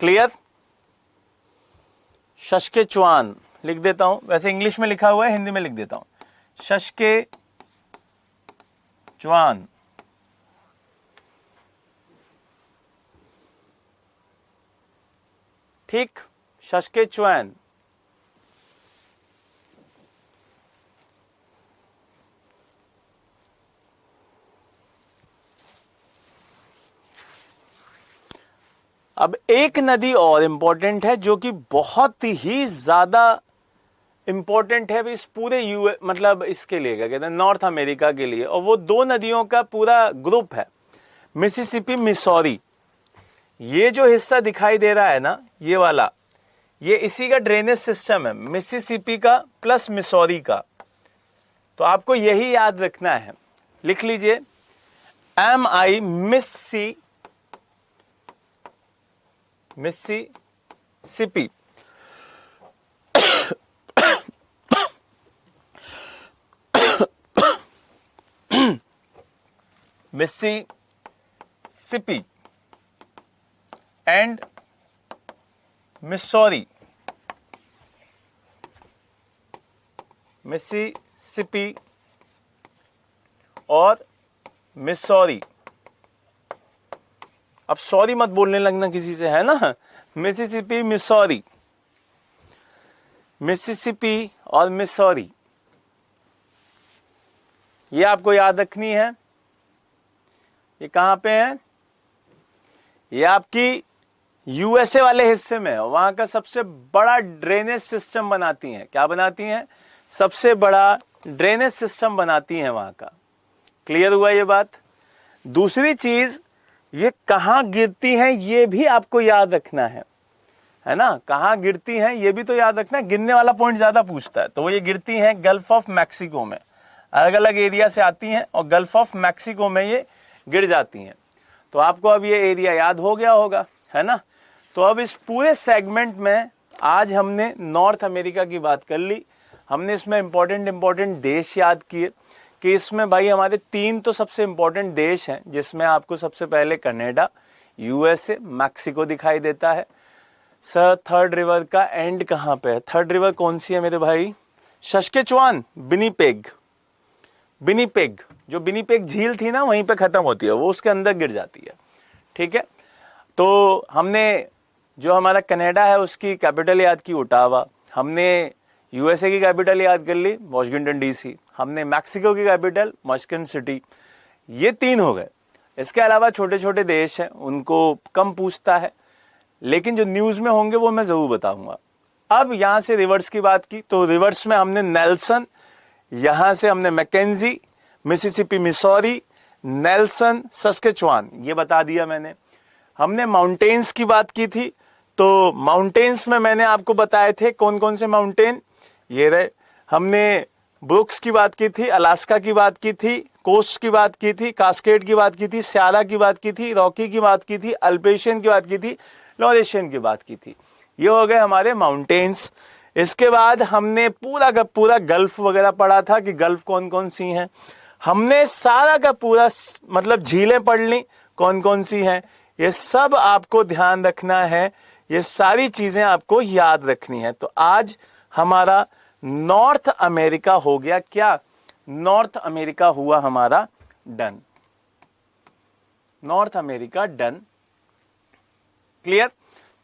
क्लियर? सस्केचुआन लिख देता हूं, वैसे इंग्लिश में लिखा हुआ है, हिंदी में लिख देता हूं, सस्केचुआन। ठीक, सस्केचुआन। अब एक नदी और इंपॉर्टेंट है जो कि बहुत ही ज्यादा इंपॉर्टेंट है इस पूरे मतलब इसके लिए, क्या कहते हैं, नॉर्थ अमेरिका के लिए, और वो दो नदियों का पूरा ग्रुप है, मिसिसिपी, मिसौरी। ये जो हिस्सा दिखाई दे रहा है ना, ये वाला, ये इसी का ड्रेनेज सिस्टम है, मिसिसिपी का प्लस मिसौरी का। तो आपको यही याद रखना है, लिख लीजिए MI, Mississippi. Mississippi and Missouri. Mississippi और मिसौरी। अब सॉरी मत बोलने लगना किसी से, है ना। मिसिसिपी, मिसौरी, मिसिसिपी और मिसौरी, ये आपको याद रखनी है। ये कहां पे है? ये आपकी यूएसए वाले हिस्से में है, वहां का सबसे बड़ा ड्रेनेज सिस्टम बनाती हैं। क्या बनाती हैं? सबसे बड़ा ड्रेनेज सिस्टम बनाती हैं वहां का। क्लियर हुआ ये बात? दूसरी चीज, ये कहां गिरती हैं ये भी आपको याद रखना है ना। कहां गिरती हैं ये भी तो याद रखना है, गिरने वाला पॉइंट ज्यादा पूछता है। तो ये गिरती हैं गल्फ ऑफ मैक्सिको में, अलग अलग एरिया से आती हैं और गल्फ ऑफ मैक्सिको में ये गिर जाती हैं। तो आपको अब ये एरिया याद हो गया होगा, है ना। तो अब इस पूरे सेगमेंट में आज हमने नॉर्थ अमेरिका की बात कर ली, हमने इसमें इंपॉर्टेंट देश याद किए, कि इसमें भाई हमारे 3 तो सबसे इंपॉर्टेंट देश हैं, जिसमें आपको सबसे पहले कनाडा, यूएसए, मैक्सिको दिखाई देता है। सर थर्ड रिवर का एंड कहां पे है? थर्ड रिवर कौन सी है मेरे भाई? सस्केचुआन, विनिपेग। विनिपेग, जो विनिपेग झील थी ना, वहीं पे खत्म होती है, वो उसके अंदर गिर जाती है। ठीक है, तो हमने जो हमारा कनाडा है उसकी कैपिटल याद की, ओटावा। हमने यूएसए की कैपिटल याद कर ली, वॉशिंगटन डीसी। हमने मैक्सिको की कैपिटल, मस्कन सिटी। ये 3 हो गए। इसके अलावा छोटे छोटे देश हैं, उनको कम पूछता है, लेकिन जो न्यूज में होंगे वो मैं जरूर बताऊंगा। अब यहां से रिवर्स की बात की तो रिवर्स में हमने नेल्सन, यहां से हमने मैकेंजी, मिसिसिपी मिसौरी, नेल्सन, सस्केचुआन, ये बता दिया मैंने। हमने माउंटेन्स की बात की थी, तो माउंटेन्स में मैंने आपको बताए थे कौन कौन से माउंटेन, ये रहे। हमने ब्रुक्स की बात की थी, अलास्का की बात की थी, कोस्ट की बात की थी, कास्केड की बात की थी, स्यारा की बात की थी, रॉकी की बात की थी, अल्पेशियन की बात की थी, लॉरेशियन की बात की थी। ये हो गए हमारे माउंटेन्स। इसके बाद हमने पूरा का पूरा गल्फ वगैरह पढ़ा था कि गल्फ कौन कौन सी हैं। हमने सारा का पूरा मतलब झीलें पढ़ ली कौन कौन सी हैं। ये सब आपको ध्यान रखना है, ये सारी चीजें आपको याद रखनी है। तो आज हमारा नॉर्थ अमेरिका हो गया क्या, नॉर्थ अमेरिका हुआ हमारा done, North America done. Clear?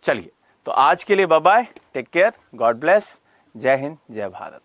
चलिए, तो आज के लिए bye bye, take care, God bless, जय हिंद, जय भारत।